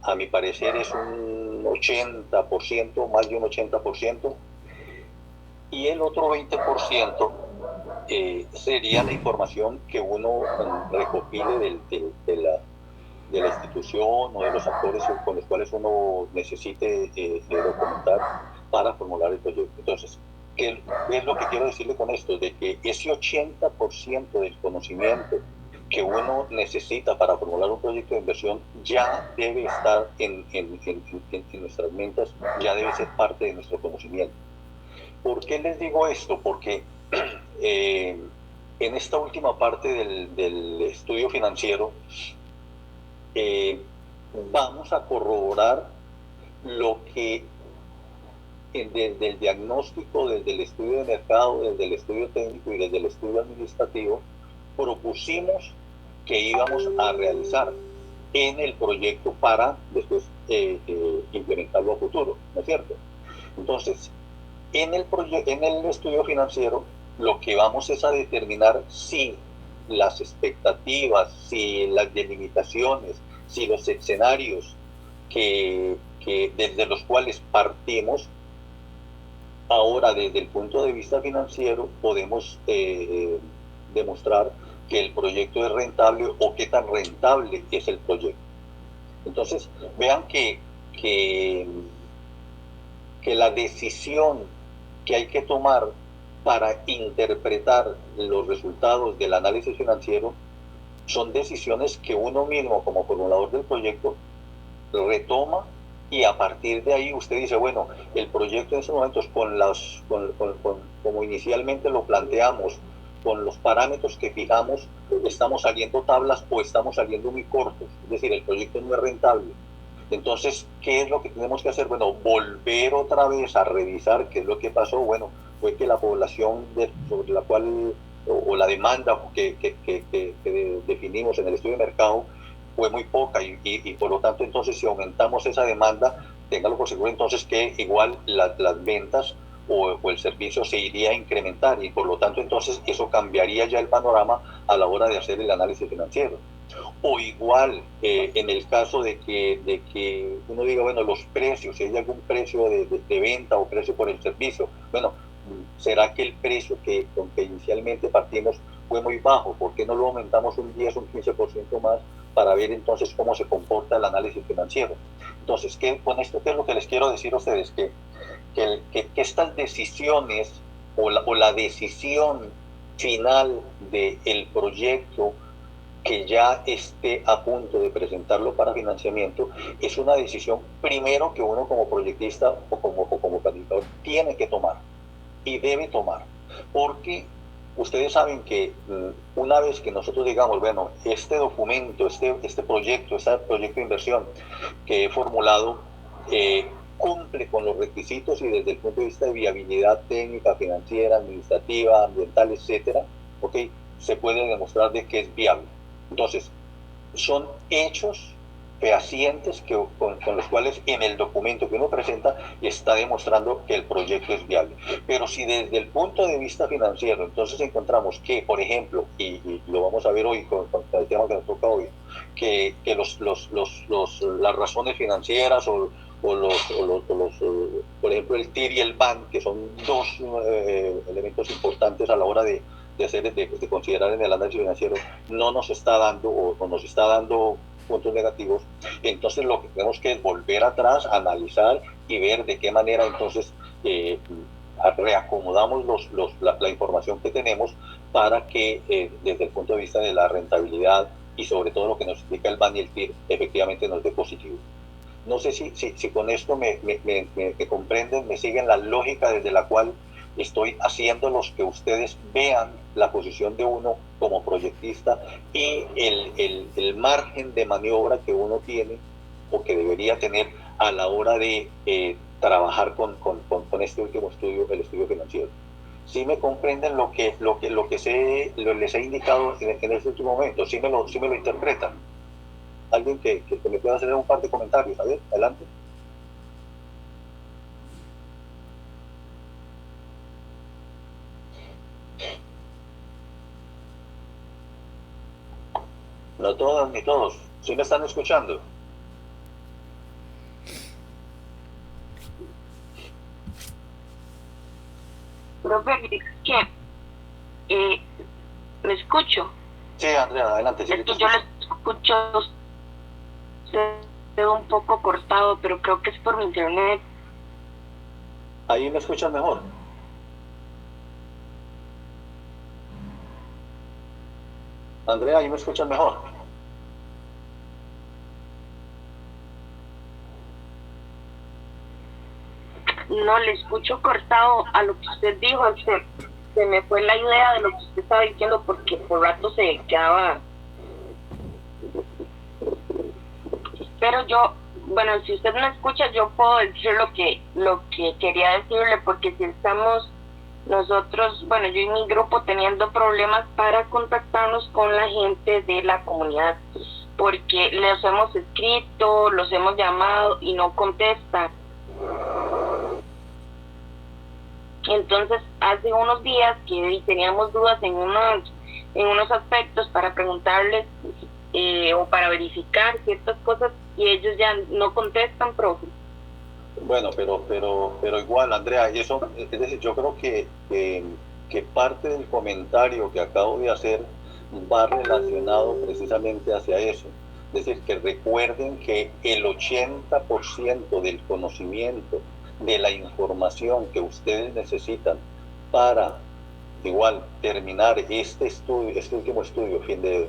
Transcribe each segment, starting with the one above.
a mi parecer es un 80%, más de un 80%, y el otro 20% sería la información que uno recopile de la institución o de los actores con los cuales uno necesite documentar para formular el proyecto. Entonces, ¿qué es lo que quiero decirle con esto? De que ese 80% del conocimiento que uno necesita para formular un proyecto de inversión ya debe estar en nuestras mentes, ya debe ser parte de nuestro conocimiento. ¿Por qué les digo esto? Porque eh, en esta última parte del estudio financiero eh, vamos a corroborar lo que desde el diagnóstico, desde el estudio de mercado, desde el estudio técnico y desde el estudio administrativo propusimos que íbamos a realizar en el proyecto para después implementarlo a futuro, ¿no es cierto? Entonces, en el estudio financiero lo que vamos es a determinar si las expectativas, si las delimitaciones, si los escenarios desde los cuales partimos, ahora desde el punto de vista financiero podemos demostrar que el proyecto es rentable o qué tan rentable es el proyecto. Entonces, vean que, que la decisión que hay que tomar para interpretar los resultados del análisis financiero son decisiones que uno mismo como formulador del proyecto retoma, y a partir de ahí usted dice, bueno, el proyecto en estos momentos como inicialmente lo planteamos, con los parámetros que fijamos, estamos saliendo tablas o estamos saliendo muy cortos, es decir, el proyecto no es rentable. Entonces, ¿qué es lo que tenemos que hacer? Bueno, volver otra vez a revisar qué es lo que pasó. Bueno, fue que la población sobre la cual, o la demanda que definimos en el estudio de mercado fue muy poca y por lo tanto entonces si aumentamos esa demanda, téngalo por seguro entonces que igual las ventas o el servicio se iría a incrementar y por lo tanto entonces eso cambiaría ya el panorama a la hora de hacer el análisis financiero. O igual en el caso de que uno diga, bueno, los precios, si hay algún precio de venta o precio por el servicio, bueno, ¿será que el precio con que inicialmente partimos fue muy bajo? ¿Por qué no lo aumentamos un 10 o un 15% más para ver entonces cómo se comporta el análisis financiero? Entonces, con esto, ¿qué es lo que les quiero decir a ustedes? Que estas decisiones o la decisión final del proyecto que ya esté a punto de presentarlo para financiamiento, es una decisión primero que uno como proyectista o como planificador tiene que tomar y debe tomar. Porque ustedes saben que una vez que nosotros digamos, bueno, este documento, este proyecto de inversión que he formulado, cumple con los requisitos y desde el punto de vista de viabilidad técnica, financiera, administrativa, ambiental, etcétera, ¿okay? Se puede demostrar de que es viable. Entonces, son hechos fehacientes con los cuales en el documento que uno presenta está demostrando que el proyecto es viable. Pero si desde el punto de vista financiero entonces encontramos que, por ejemplo, y lo vamos a ver hoy con el tema que nos toca hoy, que las razones financieras por ejemplo, el TIR y el BAN, que son dos elementos importantes a la hora de considerar en el análisis financiero, no nos está dando o nos está dando puntos negativos, entonces lo que tenemos que es volver atrás, analizar y ver de qué manera entonces reacomodamos la información que tenemos para que desde el punto de vista de la rentabilidad y sobre todo lo que nos indica el BAN y el TIR efectivamente nos dé positivo. No sé si con esto me comprenden, me siguen la lógica desde la cual estoy haciéndolos que ustedes vean la posición de uno como proyectista y el margen de maniobra que uno tiene o que debería tener a la hora de trabajar con este último estudio, el estudio financiero. Sí me comprenden les he indicado en este último momento, sí me lo interpretan. Alguien que me pueda hacer un par de comentarios, a ver, adelante. No todas ni todos. ¿Sí me están escuchando? Profe, que me escucho. Sí, Andrea, adelante, sí, Es te que yo escucho. le escucho un poco cortado, pero creo que es por mi internet. Ahí me escuchas mejor. Andrea, ahí me escuchas mejor. No le escucho cortado a lo que usted dijo. Se me fue la idea de lo que usted estaba diciendo porque por rato se quedaba. Pero yo, bueno, si usted me escucha, yo puedo decir lo que quería decirle, porque si estamos nosotros, bueno, yo y mi grupo teniendo problemas para contactarnos con la gente de la comunidad, porque les hemos escrito, los hemos llamado y no contestan. Entonces, hace unos días que teníamos dudas en unos aspectos para preguntarles o para verificar ciertas cosas y ellos ya no contestan, profe. Bueno, pero igual, Andrea, y eso, es decir, yo creo que parte del comentario que acabo de hacer va relacionado precisamente hacia eso. Es decir, que recuerden que el 80% del conocimiento, de la información que ustedes necesitan para igual terminar este estudio, este último estudio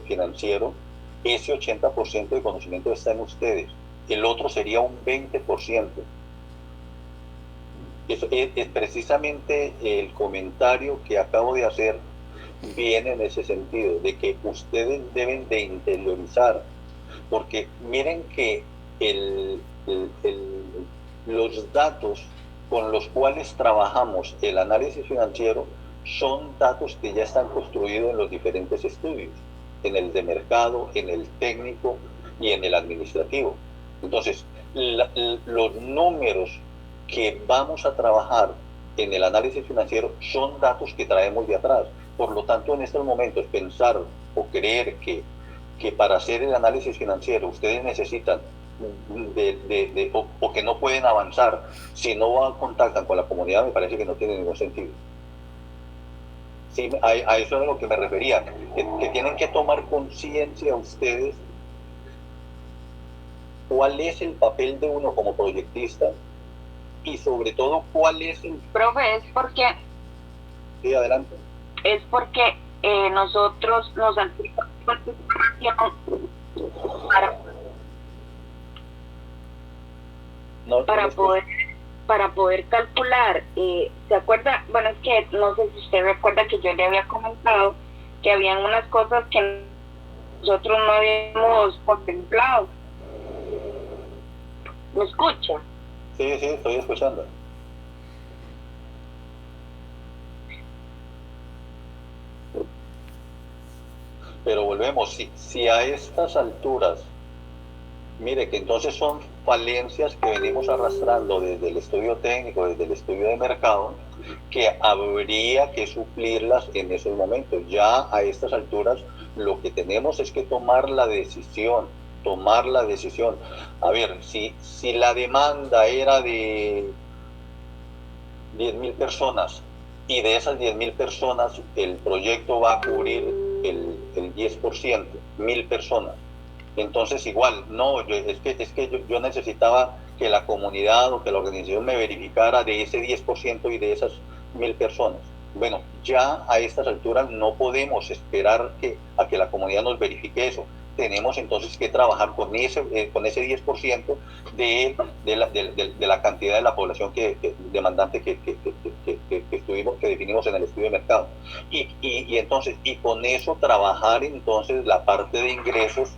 financiero, ese 80% de conocimiento está en ustedes. El otro sería un 20%. Es precisamente el comentario que acabo de hacer viene en ese sentido, de que ustedes deben de interiorizar, porque miren que el, el, el, los datos con los cuales trabajamos el análisis financiero son datos que ya están construidos en los diferentes estudios, en el de mercado, en el técnico y en el administrativo. Entonces, los números que vamos a trabajar en el análisis financiero son datos que traemos de atrás. Por lo tanto, en estos momentos, pensar o creer que para hacer el análisis financiero ustedes necesitan o que no pueden avanzar si no contactan con la comunidad, me parece que no tiene ningún sentido. Sí, a eso es a lo que me refería, que tienen que tomar conciencia ustedes cuál es el papel de uno como proyectista y sobre todo cuál es el... Profe, Sí, adelante. es porque nosotros nos han para, No, para no poder para poder calcular, ¿se acuerda? Bueno, es que no sé si usted recuerda que yo le había comentado que habían unas cosas que nosotros no habíamos contemplado. ¿Me escucha? sí, sí, estoy escuchando. Pero volvemos, si a estas alturas, mire que entonces son falencias que venimos arrastrando desde el estudio técnico, desde el estudio de mercado, que habría que suplirlas en esos momentos. Ya a estas alturas lo que tenemos es que tomar la decisión, tomar la decisión. A ver, si la demanda era de 10.000 personas y de esas 10.000 personas el proyecto va a cubrir el 10%, 1.000 personas. Entonces igual, no, yo necesitaba que la comunidad o que la organización me verificara de ese 10% y de esas 1.000 personas. Bueno, ya a estas alturas no podemos esperar a que la comunidad nos verifique eso. Tenemos entonces que trabajar con ese 10% de la cantidad de la población demandante que definimos en el estudio de mercado. Y entonces, y con eso trabajar entonces la parte de ingresos,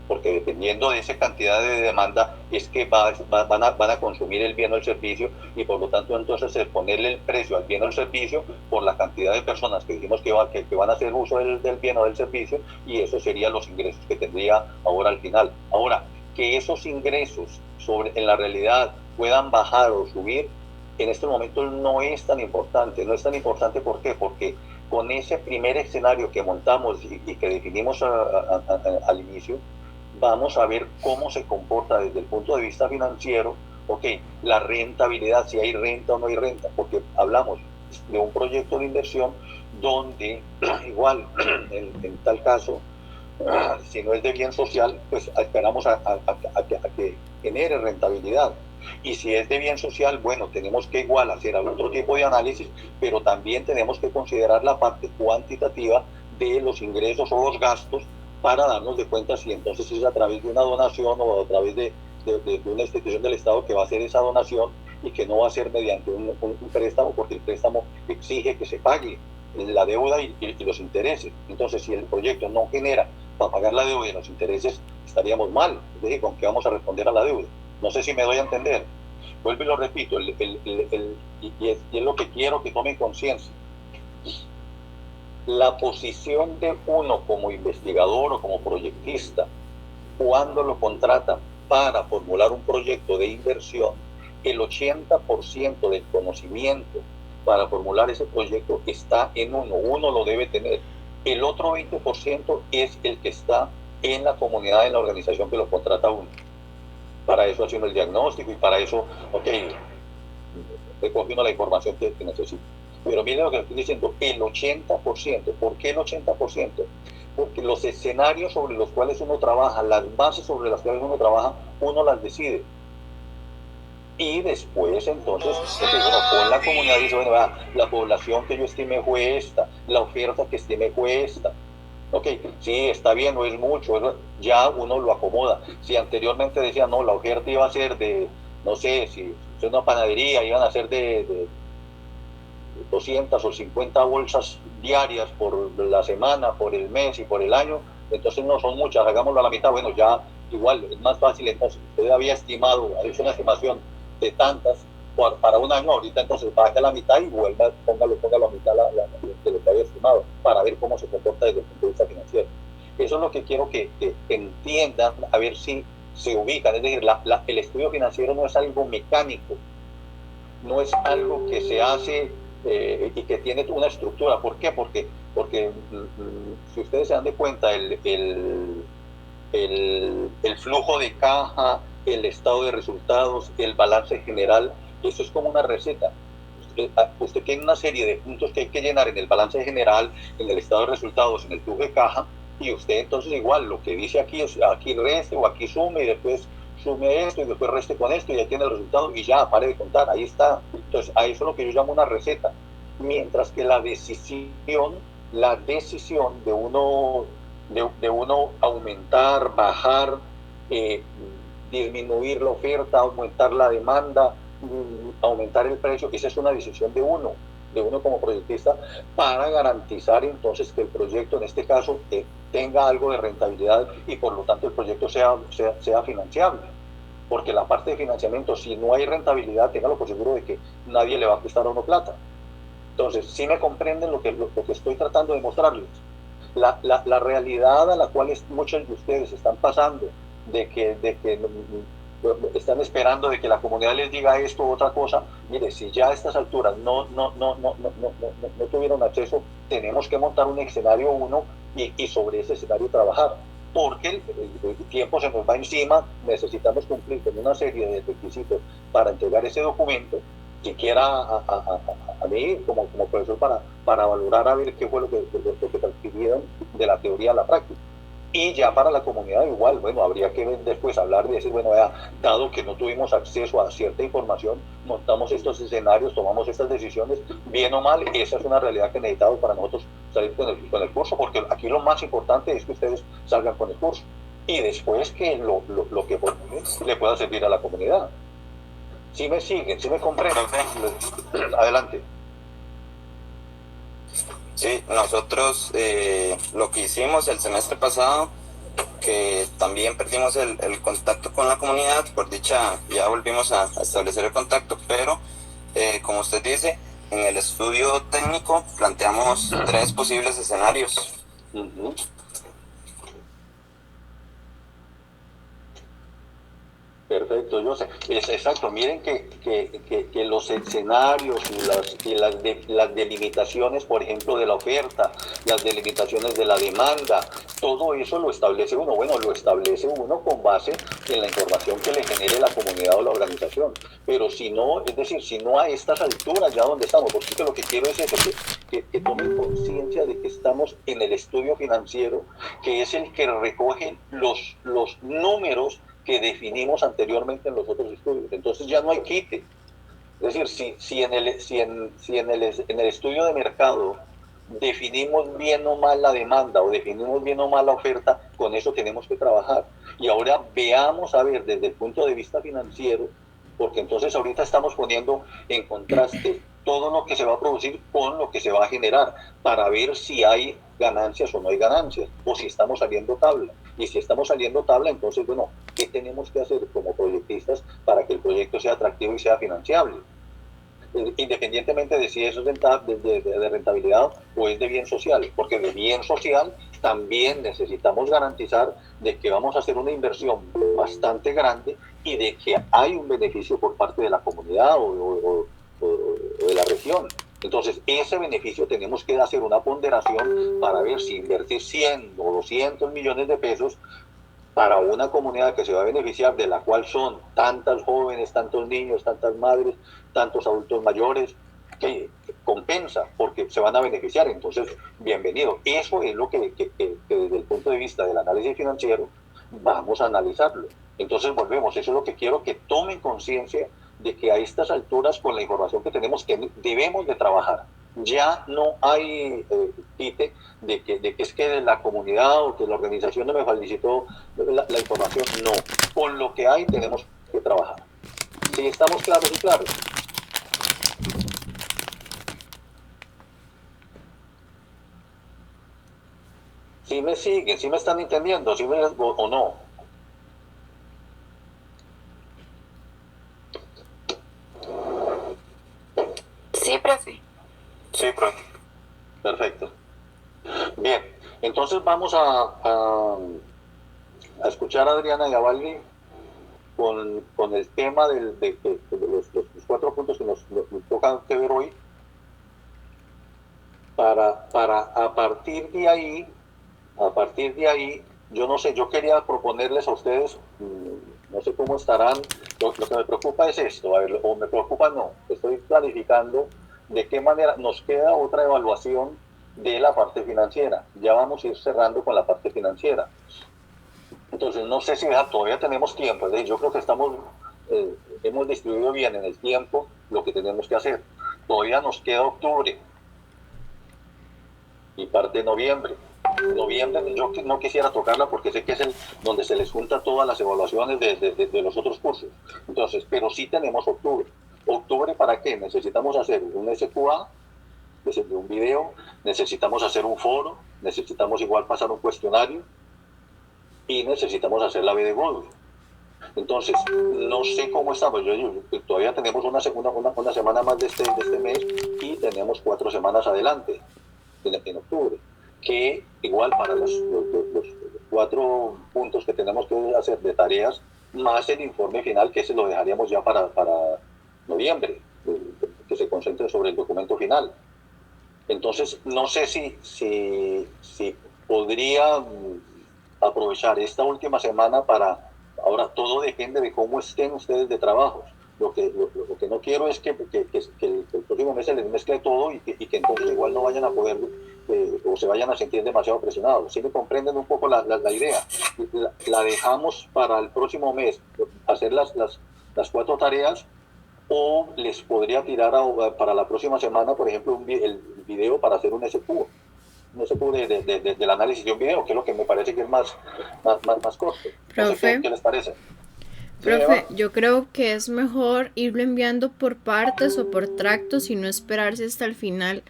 porque dependiendo de esa cantidad de demanda es que van a consumir el bien o el servicio, y por lo tanto entonces es ponerle el precio al bien o el servicio por la cantidad de personas que dijimos que van a hacer uso del bien o del servicio, y eso serían los ingresos que tendría ahora al final. Ahora, que esos ingresos en la realidad puedan bajar o subir, en este momento no es tan importante. No es tan importante, ¿por qué? Porque con ese primer escenario que montamos y que definimos al inicio, vamos a ver cómo se comporta desde el punto de vista financiero ok, la rentabilidad, si hay renta o no hay renta, porque hablamos de un proyecto de inversión donde igual en tal caso, si no es de bien social, pues esperamos a que genere rentabilidad. Y si es de bien social, bueno, tenemos que igual hacer otro tipo de análisis, pero también tenemos que considerar la parte cuantitativa de los ingresos o los gastos para darnos de cuenta si entonces es a través de una donación o a través de una institución del Estado que va a hacer esa donación y que no va a ser mediante un préstamo, porque el préstamo exige que se pague la deuda y los intereses. Entonces, si el proyecto no genera para pagar la deuda y los intereses, estaríamos mal. Es decir, ¿con qué vamos a responder a la deuda? No sé si me doy a entender. Vuelvo y lo repito, y es lo que quiero que tomen conciencia. La posición de uno como investigador o como proyectista, cuando lo contratan para formular un proyecto de inversión, el 80% del conocimiento para formular ese proyecto está en uno lo debe tener. El otro 20% es el que está en la comunidad, en la organización que lo contrata uno. Para eso haciendo el diagnóstico y para eso, ok, recogiendo la información que necesita. Pero miren lo que estoy diciendo, el 80%. ¿Por qué el 80%? Porque los escenarios sobre los cuales uno trabaja, las bases sobre las cuales uno trabaja, uno las decide. Y después, entonces, bueno, con la comunidad dice, bueno, la población que yo estimé fue esta, la oferta que estimé fue esta. Ok, sí, está bien, no es mucho, ya uno lo acomoda. Si anteriormente decía, no, la oferta iba a ser de, no sé, si es una panadería, iban a ser de 200 o 50 bolsas diarias por la semana, por el mes y por el año, entonces no son muchas, hagámoslo a la mitad, bueno, ya igual es más fácil, entonces usted había estimado, ha hecho una estimación de tantas para un año, ahorita entonces baje a la mitad y vuelva, póngalo a mitad de lo que había estimado, para ver cómo se comporta desde el punto de vista financiero. Eso es lo que quiero que entiendan, a ver si se ubican, es decir, el estudio financiero no es algo mecánico, no es algo que se hace y que tiene una estructura. ¿Por qué? Porque si ustedes se dan de cuenta, el flujo de caja, el estado de resultados, el balance general, eso es como una receta. Usted tiene una serie de puntos que hay que llenar en el balance general, en el estado de resultados, en el flujo de caja, y usted entonces igual lo que dice aquí, aquí reste o aquí sume y después sume esto y después reste con esto y ya tiene el resultado y ya, pare de contar, ahí está. Entonces, a eso es lo que yo llamo una receta. Mientras que la decisión de uno aumentar, bajar, disminuir la oferta, aumentar la demanda, aumentar el precio, esa es una decisión de uno como proyectista para garantizar entonces que el proyecto en este caso tenga algo de rentabilidad y por lo tanto el proyecto sea financiable. Porque la parte de financiamiento, si no hay rentabilidad, téngalo por seguro de que nadie le va a prestar a uno plata. Entonces, si me comprenden lo que estoy tratando de mostrarles. La realidad a la cual muchos de ustedes están pasando, de que están esperando de que la comunidad les diga esto u otra cosa, mire, si ya a estas alturas no tuvieron acceso, tenemos que montar un escenario y sobre ese escenario trabajar. Porque el tiempo se nos va encima, necesitamos cumplir con una serie de requisitos para entregar ese documento, siquiera a mí como profesor para valorar a ver qué fue lo que transfirieron de la teoría a la práctica. Y ya para la comunidad igual, bueno, habría que después hablar y decir, bueno, dado que no tuvimos acceso a cierta información, montamos estos escenarios, tomamos estas decisiones, bien o mal, esa es una realidad que necesitamos para nosotros salir con el curso, porque aquí lo más importante es que ustedes salgan con el curso y después que lo que le pueda servir a la comunidad. Si me siguen, si me comprenden, adelante. Sí, nosotros lo que hicimos el semestre pasado, que también perdimos el contacto con la comunidad, por dicha ya volvimos a establecer el contacto, pero como usted dice, en el estudio técnico planteamos 3 posibles escenarios. Perfecto, yo sé. Es exacto. Miren que los escenarios y las delimitaciones, por ejemplo, de la oferta, las delimitaciones de la demanda, todo eso lo establece uno. Bueno, lo establece uno con base en la información que le genere la comunidad o la organización. Pero si no, es decir, si no a estas alturas ya donde estamos, porque lo que quiero es eso, que tomen conciencia de que estamos en el estudio financiero, que es el que recoge los números que definimos anteriormente en los otros estudios. Entonces ya no hay quite. Es decir, si en el estudio de mercado definimos bien o mal la demanda o definimos bien o mal la oferta, con eso tenemos que trabajar. Y ahora veamos, a ver, desde el punto de vista financiero, porque entonces ahorita estamos poniendo en contraste todo lo que se va a producir con lo que se va a generar, para ver si hay ganancias o no hay ganancias, o si estamos saliendo tabla. Y si estamos saliendo tabla, entonces, bueno, ¿qué tenemos que hacer como proyectistas para que el proyecto sea atractivo y sea financiable? Independientemente de si eso es de rentabilidad o es de bien social, porque de bien social también necesitamos garantizar de que vamos a hacer una inversión bastante grande y de que hay un beneficio por parte de la comunidad o de la región. Entonces, ese beneficio tenemos que hacer una ponderación para ver si invertir 100 o 200 millones de pesos para una comunidad que se va a beneficiar, de la cual son tantas jóvenes, tantos niños, tantas madres, tantos adultos mayores, que compensa porque se van a beneficiar. Entonces, bienvenido. Eso es lo que desde el punto de vista del análisis financiero vamos a analizarlo. Entonces volvemos, eso es lo que quiero que tomen conciencia de que a estas alturas, con la información que tenemos, que debemos de trabajar. Ya no hay quite de que es que la comunidad o que la organización no me facilitó la información. No, con lo que hay tenemos que trabajar. ¿Sí estamos claros y claros? ¿Sí me siguen? ¿Sí me están entendiendo? ¿Sí o no? Sí, profe. Sí, profe. Perfecto. Bien, entonces vamos a escuchar a Adriana y a Valdi con el tema de los 4 puntos que nos tocan que ver hoy, para a partir de ahí, yo no sé, yo quería proponerles a ustedes, no sé cómo estarán, lo que me preocupa es esto, a ver, o me preocupa no, estoy planificando de qué manera nos queda otra evaluación de la parte financiera. Ya vamos a ir cerrando con la parte financiera. Entonces, no sé si todavía tenemos tiempo. Yo creo que hemos distribuido bien en el tiempo lo que tenemos que hacer. Todavía nos queda octubre y parte de noviembre. Noviembre yo no quisiera tocarla porque sé que es donde se les junta todas las evaluaciones de los otros cursos. Entonces, pero sí tenemos octubre. ¿Octubre para qué? Necesitamos hacer un SQA, de un video, necesitamos hacer un foro, necesitamos igual pasar un cuestionario y necesitamos hacer la B de Google. Entonces, no sé cómo estamos. Todavía tenemos una semana más de este mes y tenemos 4 semanas adelante, en octubre, que igual para los 4 puntos que tenemos que hacer de tareas, más el informe final, que se lo dejaríamos ya para noviembre, que se concentre sobre el documento final. Entonces, no sé si podría aprovechar esta última semana para, ahora todo depende de cómo estén ustedes de trabajos. Lo que no quiero es que el próximo mes se les mezcle todo y que entonces igual no vayan a poder o se vayan a sentir demasiado presionados. ¿Sí me comprenden un poco la idea? La dejamos para el próximo mes, hacer las 4 tareas, o les podría tirar para la próxima semana, por ejemplo, el video para hacer un SQ del análisis de un video, que es lo que me parece que es más corto. Profe, ¿Qué les parece? profe, yo creo que es mejor irlo enviando por partes o por tractos y no esperarse hasta el final.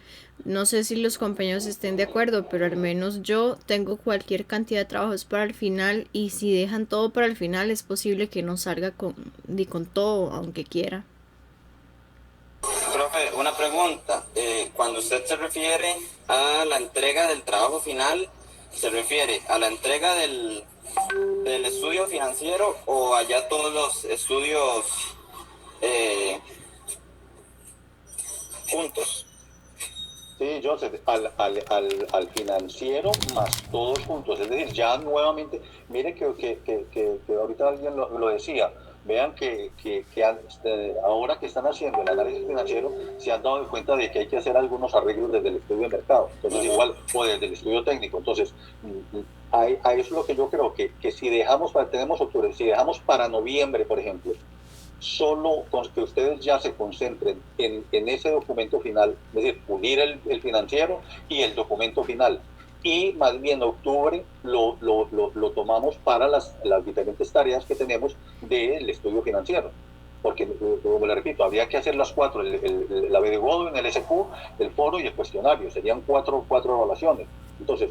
No sé si los compañeros estén de acuerdo, pero al menos yo tengo cualquier cantidad de trabajos para el final, y si dejan todo para el final es posible que no salga con todo, aunque quiera. Profe, una pregunta. Cuando usted se refiere a la entrega del trabajo final, ¿se refiere a la entrega del del estudio financiero o allá todos los estudios juntos? Sí, Joseph, al financiero más todos juntos. Es decir, ya nuevamente, mire que ahorita alguien lo decía, vean ahora que están haciendo el análisis financiero, se han dado cuenta de que hay que hacer algunos arreglos desde el estudio de mercado, entonces igual, o desde el estudio técnico. Entonces, ahí es lo que yo creo, que si tenemos octubre, si dejamos para noviembre, por ejemplo, solo con que ustedes ya se concentren en ese documento final, es decir, unir el financiero y el documento final. Y más bien octubre lo tomamos para las diferentes tareas que tenemos del estudio financiero. Porque, como le repito, habría que hacer las cuatro, la B de Godwin, el SQ, el foro y el cuestionario. Serían cuatro evaluaciones. Entonces,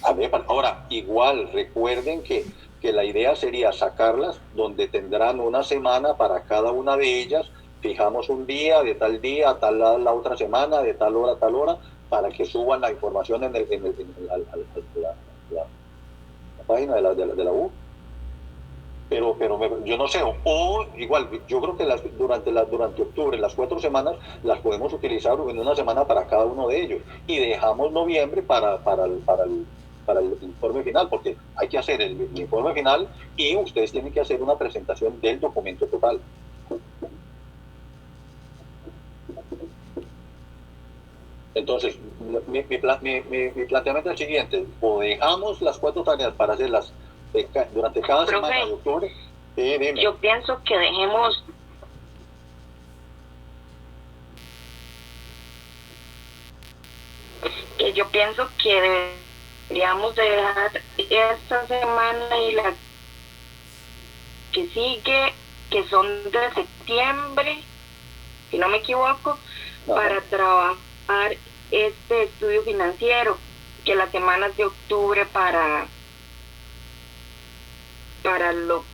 ahora, igual, recuerden que la idea sería sacarlas donde tendrán una semana para cada una de ellas, fijamos un día, de tal día a tal la otra semana, de tal hora a tal hora, para que suban la información en la página de la U. Pero yo no sé, o igual, yo creo que durante octubre, las 4 semanas, las podemos utilizar en una semana para cada uno de ellos, y dejamos noviembre para el informe final, porque hay que hacer el informe final y ustedes tienen que hacer una presentación del documento total. Entonces, mi planteamiento es el siguiente: o dejamos las 4 tareas para hacerlas durante cada semana de octubre. Yo pienso que dejemos deberíamos dejar esta semana y la que sigue, que son de septiembre, si no me equivoco, para trabajar este estudio financiero, que las semanas de octubre para los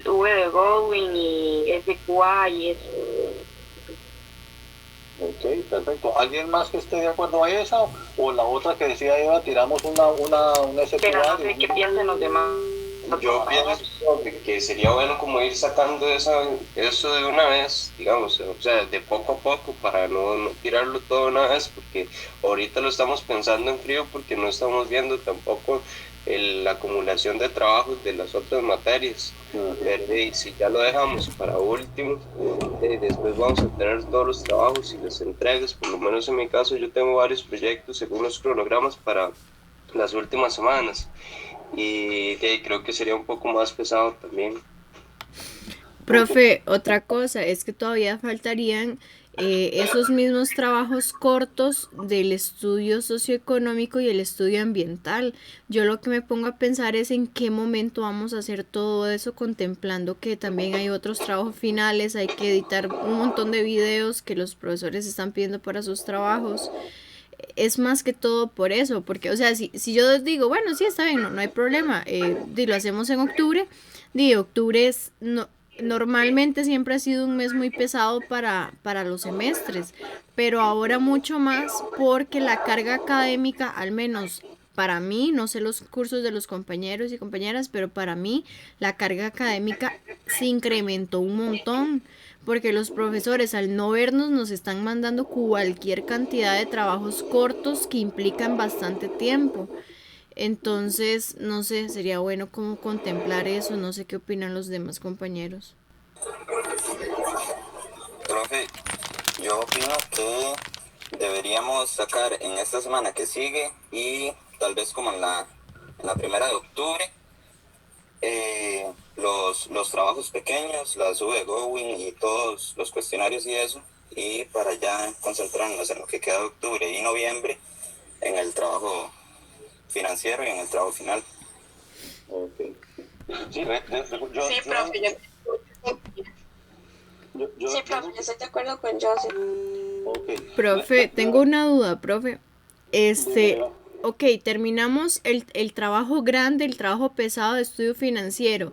V de Godwin y SQA y eso. Ok, perfecto. ¿Alguien más que esté de acuerdo a esa? O la otra que decía Eva, tiramos una SQA. Pero no sé qué piensan los demás. Yo pienso que sería bueno como ir sacando eso de una vez, digamos, o sea, de poco a poco, para no tirarlo todo de una vez, porque ahorita lo estamos pensando en frío, porque no estamos viendo tampoco la acumulación de trabajos de las otras materias. Y si ya lo dejamos para último, después vamos a tener todos los trabajos y las entregas. Por lo menos en mi caso, yo tengo varios proyectos según los cronogramas para las últimas semanas, y creo que sería un poco más pesado también. Profe, otra cosa es que todavía faltarían esos mismos trabajos cortos del estudio socioeconómico y el estudio ambiental. Yo lo que me pongo a pensar es en qué momento vamos a hacer todo eso, contemplando que también hay otros trabajos finales, hay que editar un montón de videos que los profesores están pidiendo para sus trabajos. Es más que todo por eso, porque, o sea, si yo digo, bueno, sí, está bien, no hay problema, lo hacemos en octubre, octubre es, normalmente siempre ha sido un mes muy pesado para los semestres, pero ahora mucho más porque la carga académica, al menos para mí, no sé los cursos de los compañeros y compañeras, pero para mí la carga académica se incrementó un montón, porque los profesores, al no vernos, nos están mandando cualquier cantidad de trabajos cortos que implican bastante tiempo. Entonces, no sé, sería bueno como contemplar eso, no sé qué opinan los demás compañeros. Profe, yo opino que deberíamos sacar en esta semana que sigue y tal vez como en la primera de octubre los trabajos pequeños, las V de Godwin y todos los cuestionarios y eso, y para ya concentrarnos en lo que queda de octubre y noviembre en el trabajo financiero y en el trabajo final. Okay. Sí, profe, yo estoy de acuerdo con Joseph. Okay. Profe, tengo una duda, profe. Ok, terminamos el trabajo grande, el trabajo pesado de estudio financiero.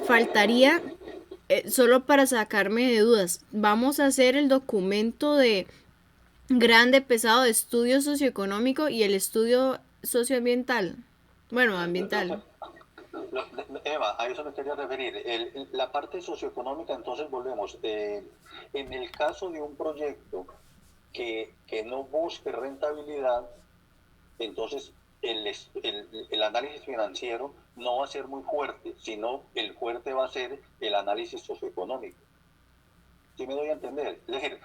Faltaría, solo para sacarme de dudas, vamos a hacer el documento de grande, pesado de estudio socioeconómico y el estudio socioambiental. Bueno, ambiental. Eva, a eso me quería referir. La parte socioeconómica, entonces volvemos. En el caso de un proyecto que no busque rentabilidad, entonces el análisis financiero no va a ser muy fuerte, sino el fuerte va a ser el análisis socioeconómico. ¿Sí me doy a entender? Es decir,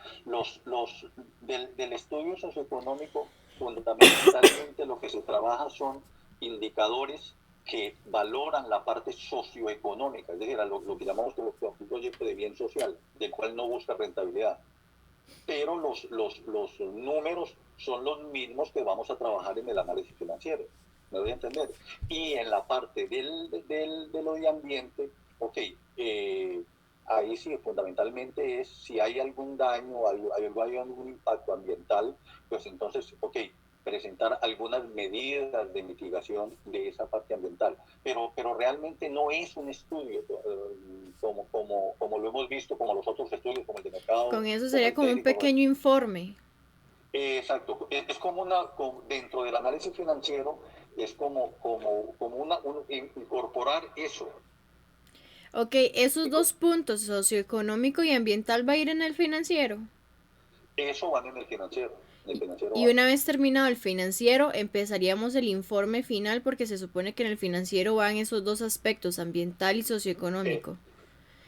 del estudio socioeconómico, fundamentalmente lo que se trabaja son indicadores que valoran la parte socioeconómica, es decir, lo que llamamos un proyecto de bien social, del cual no busca rentabilidad. Pero los números son los mismos que vamos a trabajar en el análisis financiero. ¿Me doy a entender? Y en la parte de lo de ambiente, ok, ahí sí, fundamentalmente es si hay algún daño, hay algún impacto ambiental, pues entonces, ok, presentar algunas medidas de mitigación de esa parte ambiental. Pero realmente no es un estudio como lo hemos visto, como los otros estudios, como el de mercado. Con eso sería como un pequeño informe. Exacto, es como dentro del análisis financiero, es como incorporar eso. Ok, esos dos puntos, socioeconómico y ambiental, ¿va a ir en el financiero? Eso van en el financiero. Y una vez terminado el financiero, empezaríamos el informe final porque se supone que en el financiero van esos dos aspectos, ambiental y socioeconómico.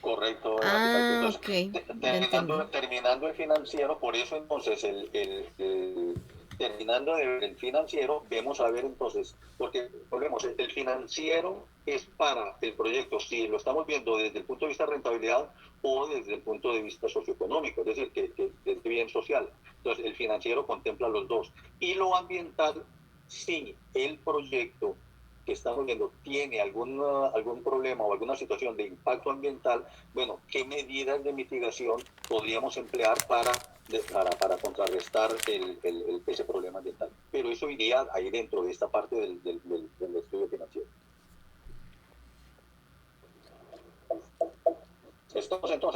Correcto. Ah, entonces, ok, ya entendí. terminando el financiero, por eso entonces terminando el financiero, vemos a ver entonces, porque volvemos, el financiero es para el proyecto, si lo estamos viendo desde el punto de vista de rentabilidad o desde el punto de vista socioeconómico, es decir, que es bien social. Entonces, el financiero contempla los dos. Y lo ambiental, si el proyecto que estamos viendo tiene algún problema o alguna situación de impacto ambiental, bueno, ¿qué medidas de mitigación podríamos emplear para contrarrestar ese problema ambiental? Pero eso iría ahí dentro de esta parte del estudio financiero.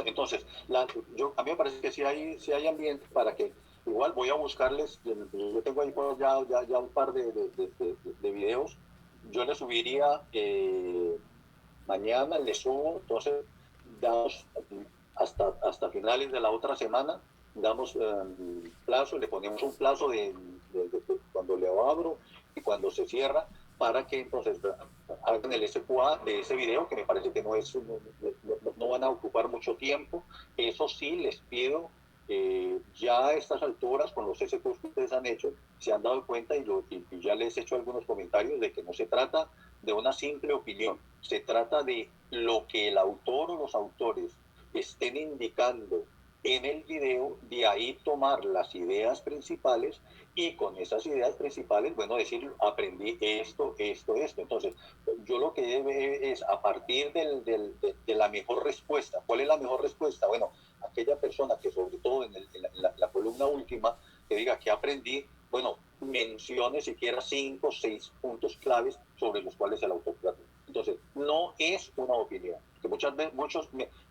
Entonces a mí me parece que si hay ambiente para que, igual voy a buscarles, yo tengo ahí ya un par de videos, yo les subiría mañana, les subo, entonces damos hasta finales de la otra semana, damos plazo, le ponemos un plazo de cuando le abro y cuando se cierra, para que entonces hagan el SQA de ese video, que me parece que no van a ocupar mucho tiempo. Eso sí, les pido, ya a estas alturas, con los SQs que ustedes han hecho, se han dado cuenta y ya les he hecho algunos comentarios de que no se trata de una simple opinión, se trata de lo que el autor o los autores estén indicando en el video, de ahí tomar las ideas principales y con esas ideas principales, bueno, decir, aprendí esto. Entonces, yo lo que debe es, a partir de la mejor respuesta, ¿cuál es la mejor respuesta? Bueno, aquella persona que sobre todo en la columna última, que diga que aprendí, bueno, mencione siquiera 5 o 6 puntos claves sobre los cuales el autor trata. Entonces, no es una opinión. Que muchas veces,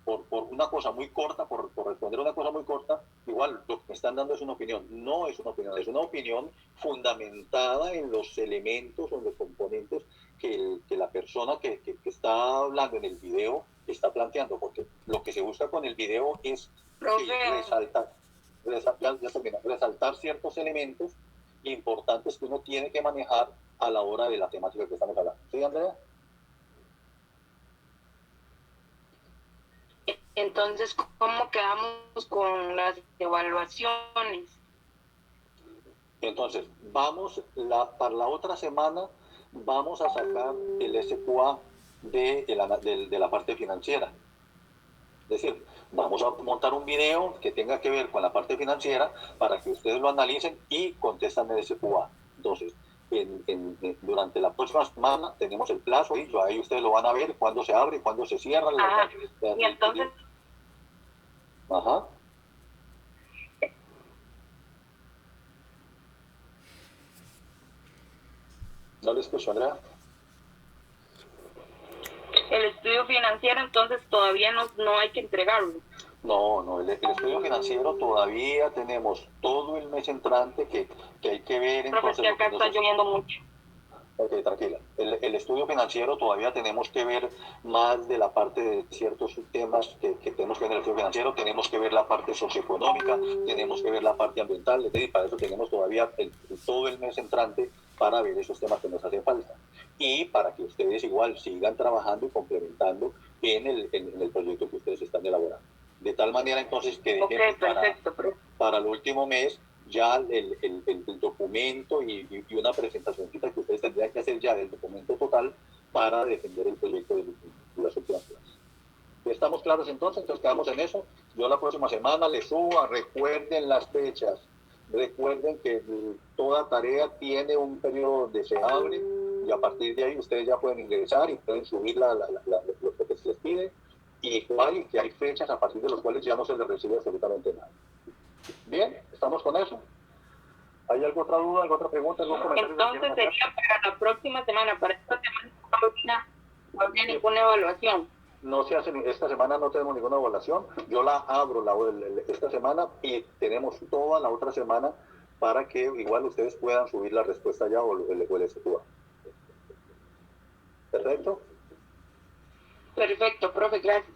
por una cosa muy corta, por responder una cosa muy corta, igual lo que me están dando es una opinión. No es una opinión, es una opinión fundamentada en los elementos o en los componentes que la persona que está hablando en el video está planteando, porque lo que se busca con el video es resaltar ciertos elementos importantes que uno tiene que manejar a la hora de la temática que estamos hablando. ¿Sí, Andrea? Entonces, ¿cómo quedamos con las evaluaciones? Entonces, para la otra semana vamos a sacar el SQA de la parte financiera. Es decir, vamos a montar un video que tenga que ver con la parte financiera para que ustedes lo analicen y contestan el SQA. Entonces, durante la próxima semana tenemos el plazo y ahí ustedes lo van a ver cuándo se abre y cuándo se cierra. Y entonces... Ajá. ¿No le escucho, Andrea? El estudio financiero, entonces, todavía no hay que entregarlo. No, el estudio financiero todavía tenemos todo el mes entrante que hay que ver. Entonces, que acá está lloviendo mucho. Ok, tranquila. El estudio financiero todavía tenemos que ver más de la parte de ciertos temas que tenemos que ver en el estudio financiero, tenemos que ver la parte socioeconómica, tenemos que ver la parte ambiental, y para eso tenemos todavía todo el mes entrante para ver esos temas que nos hacen falta. Y para que ustedes igual sigan trabajando y complementando en el proyecto que ustedes están elaborando. De tal manera entonces que dejen para el último mes ya el documento y una presentación que ustedes tendrían que hacer ya del documento total para defender el proyecto de las últimas clases. ¿Estamos claros entonces? Entonces quedamos en eso. Yo la próxima semana les subo, recuerden las fechas, recuerden que toda tarea tiene un periodo donde se abre y a partir de ahí ustedes ya pueden ingresar y pueden subir lo que se les pide y igual que hay fechas a partir de las cuales ya no se les recibe absolutamente nada. Bien, ¿estamos con eso? ¿Hay alguna otra duda, alguna otra pregunta, algún comentario? Entonces sería para la próxima semana, para esta semana no habría ninguna evaluación. No se hace, esta semana no tenemos ninguna evaluación, yo la abro esta semana y tenemos toda la otra semana para que igual ustedes puedan subir la respuesta ya o el SQA. ¿Perfecto? Perfecto, profe, gracias.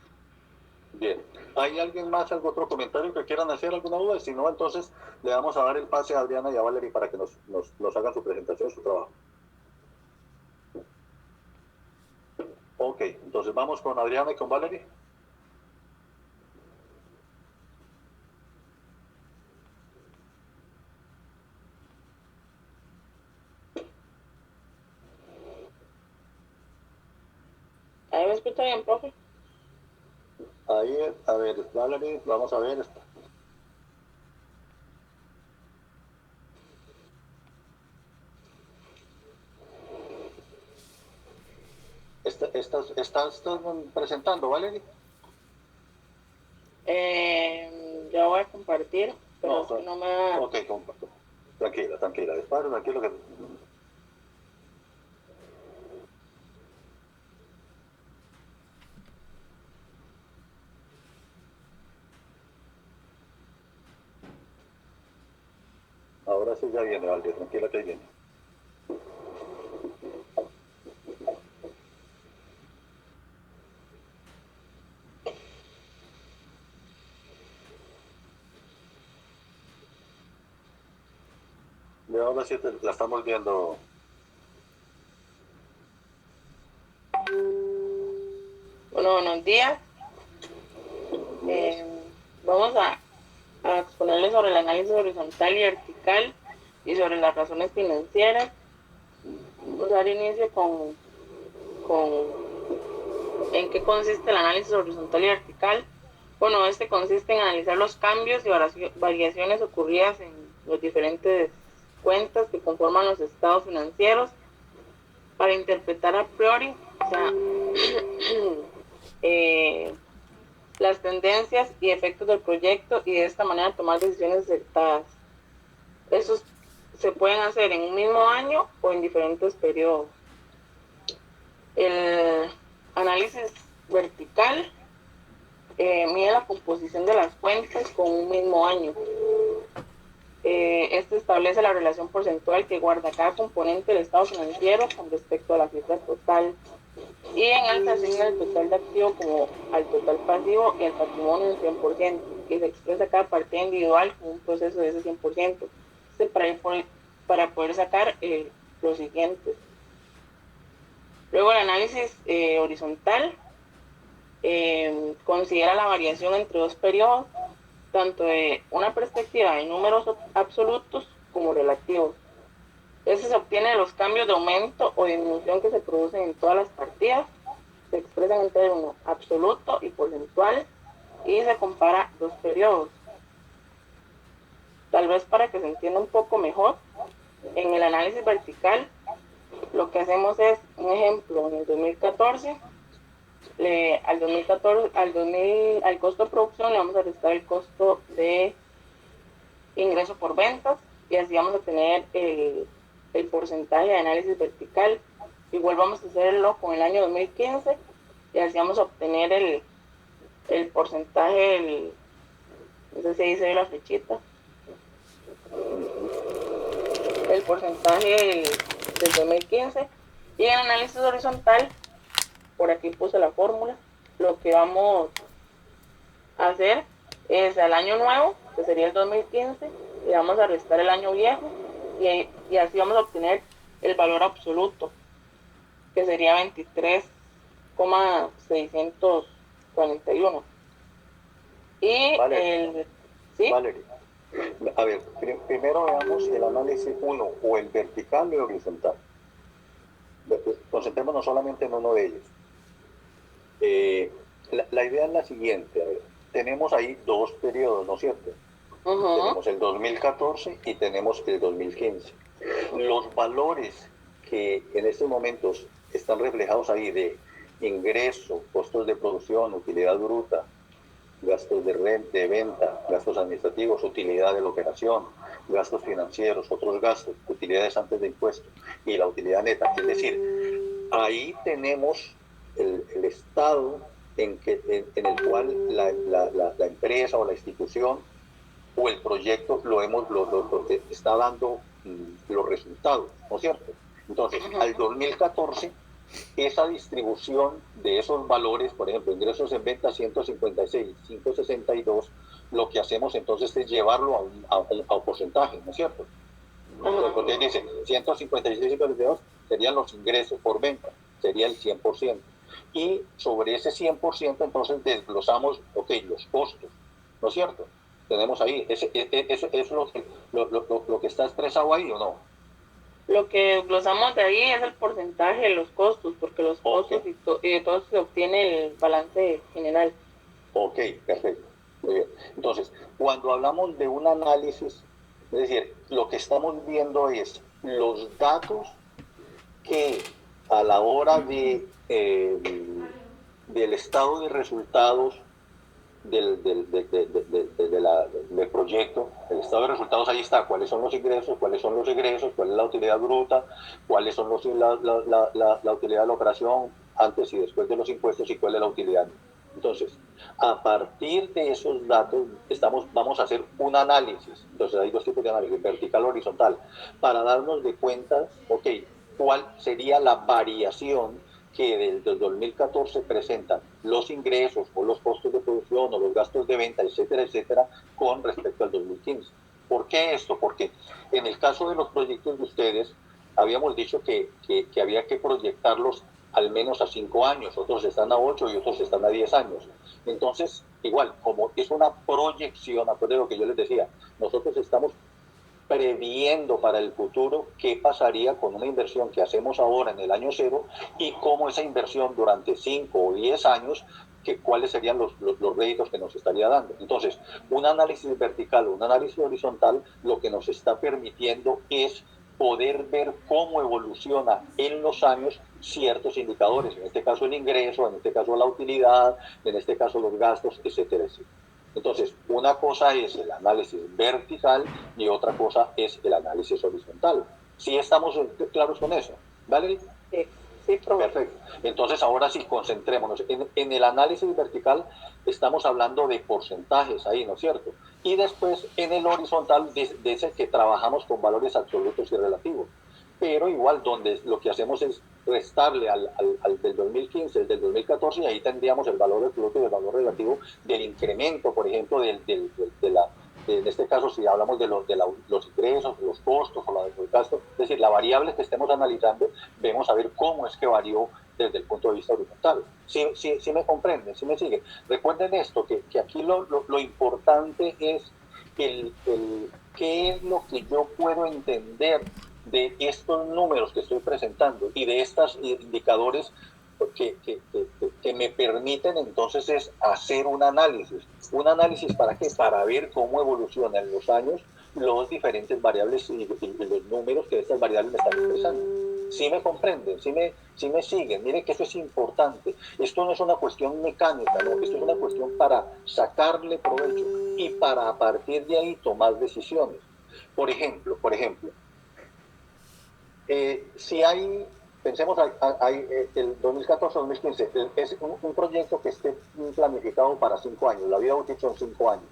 Bien, ¿hay alguien más, algún otro comentario que quieran hacer, alguna duda? Si no, entonces le vamos a dar el pase a Adriana y a Valerie para que nos hagan su presentación, su trabajo. Ok, entonces vamos con Adriana y con Valerie. ¿Ahí me escucha bien, profe? Ahí, a ver, Valerie, vamos a ver esto. ¿Estás presentando, Valerie? Ya voy a compartir, pero no me da... Ok, comparto. Tranquila, disparo, tranquilo que... Ahora sí ya viene, Valerie, tranquila que ahí viene. Y ahora sí la estamos viendo. Bueno, buenos días. Vamos a exponerles sobre el análisis horizontal y vertical y sobre las razones financieras. Vamos a dar inicio con en qué consiste el análisis horizontal y vertical. Bueno, este consiste en analizar los cambios y variaciones ocurridas en los diferentes cuentas que conforman los estados financieros para interpretar a priori, o sea, las tendencias y efectos del proyecto y de esta manera tomar decisiones acertadas. Estos se pueden hacer en un mismo año o en diferentes periodos. El análisis vertical mide la composición de las cuentas con un mismo año. Este establece la relación porcentual que guarda cada componente del estado financiero con respecto a la cifra total, y en él se asigna el total de activo como al total pasivo y el patrimonio en 100%, y se expresa cada partida individual como un proceso de ese 100%. Para poder sacar los siguientes. Luego el análisis horizontal considera la variación entre dos periodos, tanto de una perspectiva de números absolutos como relativos. Este se obtiene de los cambios de aumento o disminución que se producen en todas las partidas, se expresan en términos absoluto y porcentual, y se compara dos periodos. Tal vez para que se entienda un poco mejor, en el análisis vertical lo que hacemos es, un ejemplo, en el 2014, al costo de producción le vamos a restar el costo de ingreso por ventas, y así vamos a tener el porcentaje de análisis vertical. Igual vamos a hacerlo con el año 2015 y así vamos a obtener el porcentaje, no sé si ahí se ve la flechita, el porcentaje del 2015 Y en análisis horizontal, por aquí puse la fórmula, lo que vamos a hacer es al año nuevo, que sería el 2015, y vamos a restar el año viejo, y así vamos a obtener el valor absoluto, que sería 23,641. Y Vale. ¿sí? Valerie, a ver, primero veamos el análisis 1, o el vertical o el horizontal. Concentrémonos solamente en uno de ellos. La idea es la siguiente, a ver, tenemos ahí dos periodos, ¿no es cierto? Tenemos el 2014 y tenemos el 2015. Los valores que en estos momentos están reflejados ahí de ingreso, costos de producción, utilidad bruta, gastos de renta, de venta, gastos administrativos, utilidad de la operación, gastos financieros, otros gastos, utilidades antes de impuestos y la utilidad neta. Es decir, ahí tenemos el estado en el cual la empresa o la institución o el proyecto lo está dando los resultados, ¿no es cierto? Entonces, al 2014, esa distribución de esos valores, por ejemplo, ingresos en venta 156, 562, lo que hacemos entonces es llevarlo a un porcentaje, ¿no es cierto? Porque dice 156, 562 serían los ingresos por venta, sería el 100%. Y sobre ese 100% entonces desglosamos, los costos, ¿no es cierto? Tenemos ahí, eso es lo que está expresado ahí, ¿o no? Lo que desglosamos de ahí es el porcentaje de los costos, porque los costos y todo se obtiene el balance general. Ok, perfecto. Muy bien. Entonces, cuando hablamos de un análisis, es decir, lo que estamos viendo es los datos que a la hora del estado de resultados del proyecto, el estado de resultados ahí está, cuáles son los ingresos, cuáles son los egresos, cuál es la utilidad bruta, cuáles son la utilidad de la operación antes y después de los impuestos y cuál es la utilidad. Entonces, a partir de esos datos vamos a hacer un análisis. Entonces hay dos tipos de análisis, vertical o horizontal, para darnos de cuenta, cuál sería la variación que desde el 2014 presentan los ingresos o los costos de producción o los gastos de venta, etcétera, etcétera, con respecto al 2015. ¿Por qué esto? Porque en el caso de los proyectos de ustedes, habíamos dicho que había que proyectarlos al menos a 5 años, otros están a 8 y otros están a 10 años. Entonces, igual, como es una proyección, acuérdense lo que yo les decía, nosotros estamos previendo para el futuro qué pasaría con una inversión que hacemos ahora en el año cero y cómo esa inversión durante 5 o 10 años, cuáles serían los réditos que nos estaría dando. Entonces, un análisis vertical o un análisis horizontal lo que nos está permitiendo es poder ver cómo evoluciona en los años ciertos indicadores, en este caso el ingreso, en este caso la utilidad, en este caso los gastos, etcétera, etcétera. Entonces, una cosa es el análisis vertical y otra cosa es el análisis horizontal. ¿Sí estamos claros con eso? ¿Vale? Sí, perfecto. Entonces, ahora sí, concentrémonos. En el análisis vertical estamos hablando de porcentajes ahí, ¿no es cierto? Y después, en el horizontal, de ese que trabajamos con valores absolutos y relativos. Pero igual, donde lo que hacemos es restarle al del 2015, el del 2014, y ahí tendríamos el valor absoluto y el valor relativo del incremento, por ejemplo, en este caso, si hablamos de los ingresos, los costos o los gastos, es decir, la variable que estemos analizando, vemos a ver cómo es que varió desde el punto de vista horizontal. ¿Sí me comprenden? ¿Sí me siguen? Recuerden esto, que aquí lo importante es qué es lo que yo puedo entender de estos números que estoy presentando y de estos indicadores que me permiten entonces es hacer un análisis. ¿Un análisis para qué? Para ver cómo evolucionan en los años los diferentes variables y los números que estas variables me están expresando. ¿Sí me comprenden? ¿Sí me siguen? Miren que eso es importante. Esto no es una cuestión mecánica, ¿no? Esto es una cuestión para sacarle provecho y para a partir de ahí tomar decisiones. Por ejemplo, si hay, pensemos, el 2014-2015, es un proyecto que esté planificado para 5 años, la habíamos dicho en 5 años,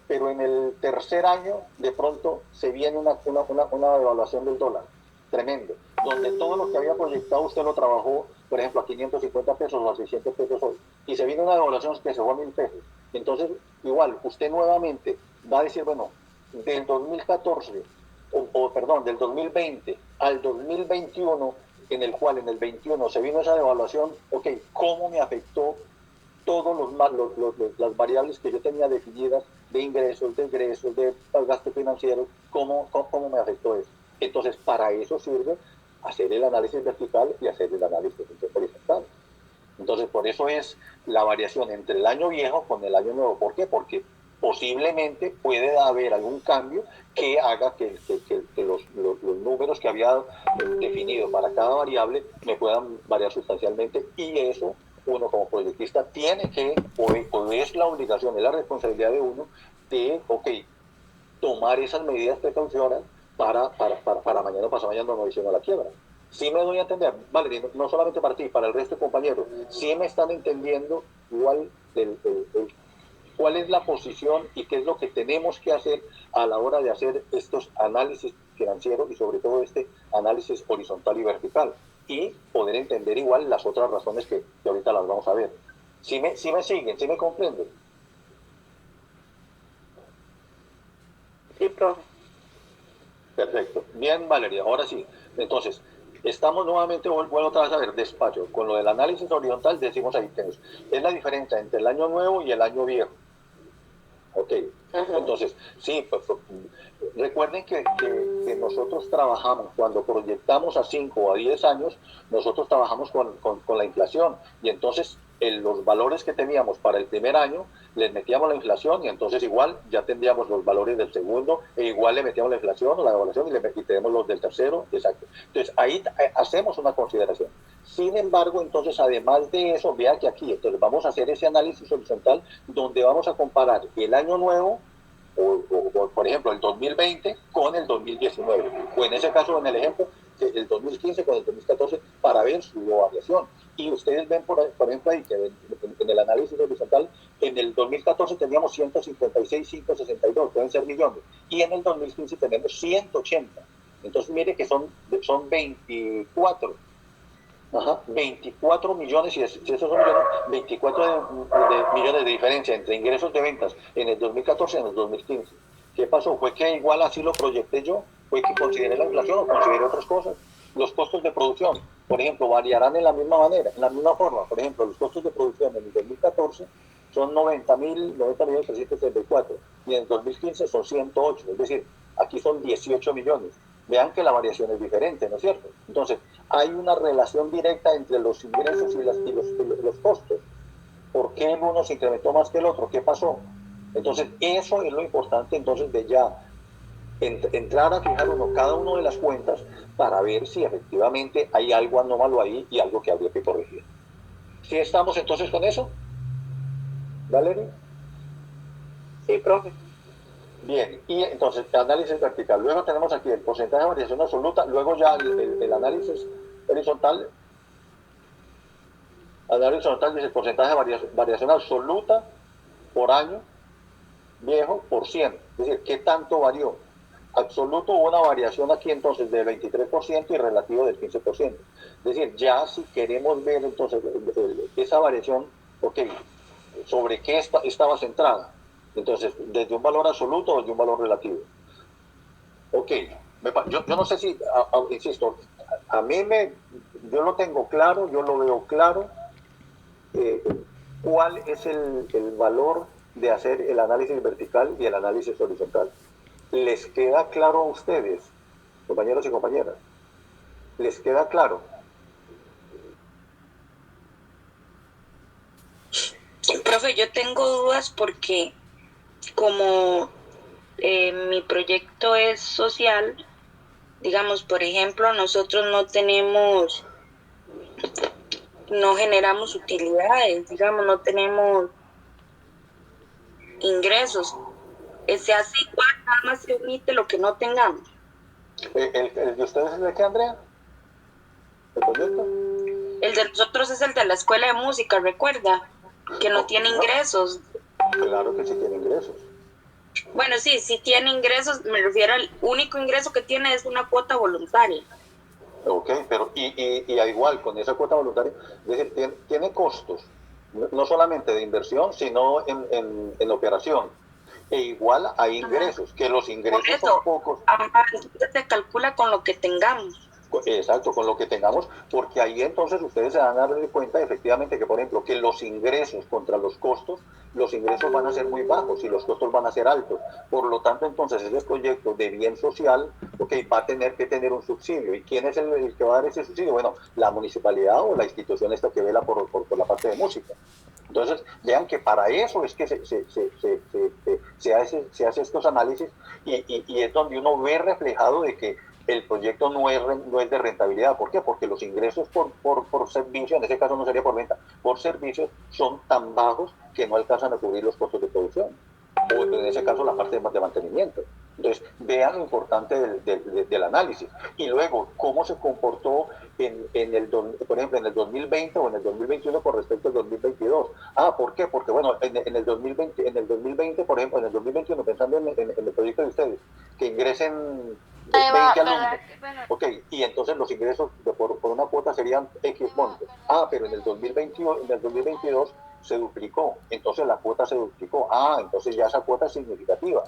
pero en el tercer año de pronto se viene una devaluación del dólar, tremendo, donde todo lo que había proyectado usted lo trabajó, por ejemplo, a 550 pesos o a 600 pesos hoy, y se vino una devaluación que se fue a 1.000 pesos. Entonces, igual, usted nuevamente va a decir, bueno, del 2014, perdón, del 2020 al 2021, en el cual en el 21 se vino esa devaluación, ok, ¿cómo me afectó todos las variables que yo tenía definidas de ingresos, de egresos, de gasto financiero, cómo me afectó eso? Entonces, para eso sirve hacer el análisis vertical y hacer el análisis horizontal. Entonces, por eso es la variación entre el año viejo con el año nuevo. ¿Por qué? Porque posiblemente puede haber algún cambio que haga que los números que había definido para cada variable me puedan variar sustancialmente, y eso uno como proyectista tiene que, o es la obligación, es la responsabilidad de uno de, ok, tomar esas medidas precautorias para mañana o pasado mañana no hicieron la quiebra. Sí me doy a entender, vale, no solamente para ti, para el resto de compañeros, sí me están entendiendo igual cuál es la posición y qué es lo que tenemos que hacer a la hora de hacer estos análisis financieros y sobre todo este análisis horizontal y vertical, y poder entender igual las otras razones que ahorita las vamos a ver. ¿Sí me siguen? ¿Sí me comprenden? Sí, profe. Perfecto. Bien, Valeria, ahora sí. Entonces, estamos nuevamente, vuelvo otra vez a ver, despacho. Con lo del análisis horizontal decimos ahí, es la diferencia entre el año nuevo y el año viejo. Ok, entonces, sí, pues, recuerden que nosotros trabajamos, cuando proyectamos a 5 o a 10 años, nosotros trabajamos con la inflación, y entonces los valores que teníamos para el primer año, les metíamos la inflación, y entonces igual ya tendríamos los valores del segundo, e igual le metíamos la inflación o la devaluación, y tenemos los del tercero, exacto. Entonces ahí hacemos una consideración. Sin embargo, entonces, además de eso, vea que aquí, entonces vamos a hacer ese análisis horizontal donde vamos a comparar el año nuevo, o por ejemplo, el 2020 con el 2019, o en ese caso, en el ejemplo, el 2015 con el 2014, para ver su variación. Y ustedes ven, por ejemplo, ahí que en el análisis horizontal, en el 2014 teníamos 156,562, pueden ser millones, y en el 2015 tenemos 180. Entonces, mire que son 24. 24 millones, y si esos son millones, 24 millones de diferencia entre ingresos de ventas en el 2014 y en el 2015. ¿Qué pasó? Fue que igual así lo proyecté yo, fue que consideré la inflación o consideré otras cosas. Los costos de producción, por ejemplo, variarán en la misma manera, en la misma forma. Por ejemplo, los costos de producción en el 2014 son 90.334, y en el 2015 son 108, es decir, aquí son 18 millones. Vean que la variación es diferente, ¿no es cierto? Entonces, hay una relación directa entre los ingresos y los costos. ¿Por qué el uno se incrementó más que el otro? ¿Qué pasó? Entonces, eso es lo importante, entonces, de ya entrar a fijar cada uno de las cuentas para ver si efectivamente hay algo anómalo ahí y algo que habría que corregir. ¿Sí estamos entonces con eso? ¿Valeria? Sí, profe. Bien, y entonces análisis vertical. Luego tenemos aquí el porcentaje de variación absoluta, luego ya el análisis horizontal. Análisis horizontal dice el porcentaje de variación absoluta por año viejo por 100. Es decir, ¿qué tanto varió? Absoluto hubo una variación aquí entonces del 23% y relativo del 15%. Es decir, ya si queremos ver entonces esa variación, ok, ¿sobre qué estaba centrada? Entonces, ¿desde un valor absoluto o desde un valor relativo? Ok, yo no sé si, insisto, yo lo tengo claro, yo lo veo claro, cuál es el valor de hacer el análisis vertical y el análisis horizontal. ¿Les queda claro a ustedes, compañeros y compañeras? ¿Les queda claro? Profe, yo tengo dudas porque como mi proyecto es social, digamos, por ejemplo, nosotros no generamos utilidades, digamos, no tenemos ingresos. Se hace igual, nada más se omite lo que no tengamos. ¿El de ustedes es de qué, Andrea? ¿El proyecto? El de nosotros es el de la escuela de música, recuerda, que no tiene ingresos. Claro que sí tiene ingresos. Bueno, sí tiene ingresos, me refiero al único ingreso que tiene es una cuota voluntaria. Ok, pero y igual con esa cuota voluntaria, es decir, tiene costos, no solamente de inversión, sino en operación. E igual hay ingresos, que los Por ingresos son eso, pocos. entonces se calcula con lo que tengamos. Exacto, con lo que tengamos, porque ahí entonces ustedes se van a dar cuenta efectivamente que, por ejemplo, que los ingresos contra los ingresos van a ser muy bajos y los costos van a ser altos. Por lo tanto, entonces ese proyecto de bien social, va a tener que tener un subsidio. ¿Y quién es el que va a dar ese subsidio? Bueno, la municipalidad o la institución esta que vela por la parte de música. Entonces, vean que para eso es que se hace estos análisis y es donde uno ve reflejado de que el proyecto no es de rentabilidad. ¿Por qué? Porque los ingresos por servicio, en ese caso no sería por venta, por servicios son tan bajos que no alcanzan a cubrir los costos de producción. O en ese caso la parte de mantenimiento. Entonces, vean lo importante del análisis. Y luego, cómo se comportó por ejemplo, en el 2020 o en el 2021 con respecto al 2022. ¿Por qué? Porque, bueno, en el 2020, por ejemplo, en el 2021, pensando en el proyecto de ustedes, que ingresen 20 alumnos. Ok, y entonces los ingresos por una cuota serían X monto. Pero en el 2021, en el 2022 se duplicó, entonces la cuota se duplicó. Entonces ya esa cuota es significativa.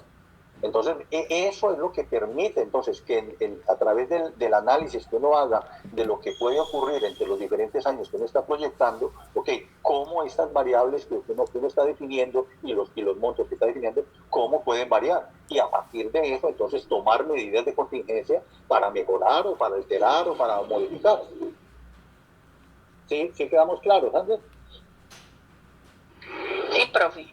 Entonces, eso es lo que permite, entonces, que a través del análisis que uno haga de lo que puede ocurrir entre los diferentes años que uno está proyectando, cómo estas variables que uno está definiendo y los montos que está definiendo, cómo pueden variar. Y a partir de eso, entonces, tomar medidas de contingencia para mejorar o para alterar o para modificar. ¿Sí quedamos claros, Andrés? Sí, profe.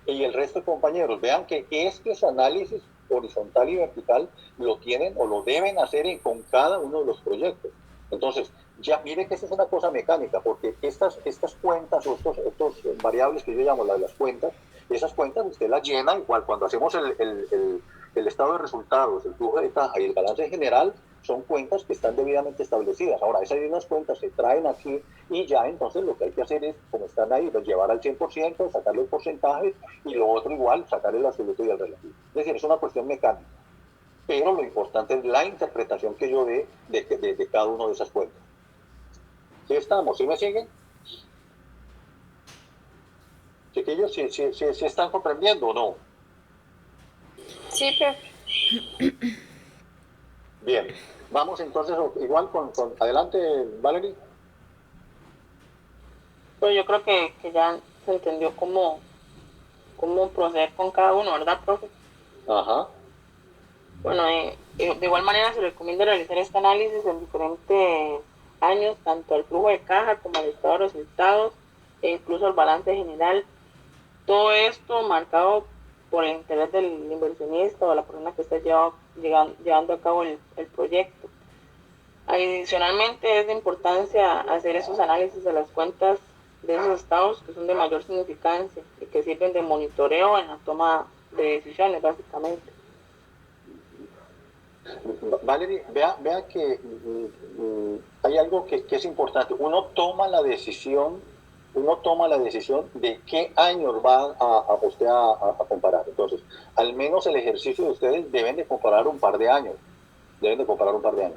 Y el resto de compañeros, vean que este análisis horizontal y vertical lo tienen o lo deben hacer con cada uno de los proyectos. Entonces, ya mire que esta es una cosa mecánica, porque estas cuentas o estos variables que yo llamo las cuentas, esas cuentas usted las llena igual cuando hacemos el estado de resultados, el flujo de caja y el balance general, son cuentas que están debidamente establecidas. Ahora, esas mismas cuentas se traen aquí y ya entonces lo que hay que hacer es, como están ahí, pues llevar al 100%, sacar los porcentajes y lo otro igual, sacar el absoluto y el relativo. Es decir, es una cuestión mecánica. Pero lo importante es la interpretación que yo dé de cada una de esas cuentas. ¿Sí estamos? ¿Sí me siguen? Chiquillos, ¿sí están comprendiendo o no? Sí, profe. Bien, vamos entonces igual con adelante, Valerie. Pues yo creo que ya se entendió cómo proceder con cada uno, ¿verdad, profe? Ajá. Bueno, de igual manera se recomienda realizar este análisis en diferentes años, tanto el flujo de caja como el estado de resultados e incluso el balance general. Todo esto marcado por el interés del inversionista o la persona que está llevando a cabo el proyecto. Adicionalmente es de importancia hacer esos análisis de las cuentas de esos estados que son de mayor significancia y que sirven de monitoreo en la toma de decisiones, básicamente. Valerie, vea que hay algo que es importante. Uno toma la decisión de qué años va a usted a comparar. Entonces, al menos el ejercicio de ustedes deben de comparar un par de años.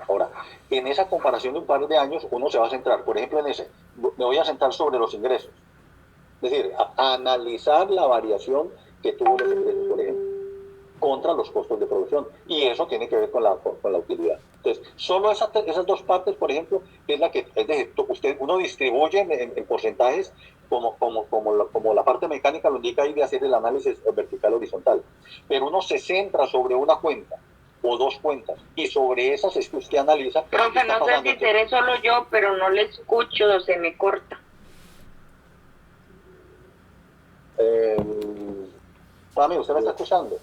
Ahora, en esa comparación de un par de años, uno se va a centrar, por ejemplo, me voy a centrar sobre los ingresos. Es decir, a analizar la variación que tuvo los ingresos, por ejemplo, contra los costos de producción. Y eso tiene que ver con la utilidad. Entonces, solo esas dos partes, por ejemplo, es la que uno distribuye en porcentajes como la parte mecánica lo indica ahí de hacer el análisis vertical horizontal. Pero uno se centra sobre una cuenta o dos cuentas y sobre esas es que usted analiza. Profe, no sé si seré solo yo, pero no le escucho, se me corta. Mami, ¿usted me está escuchando?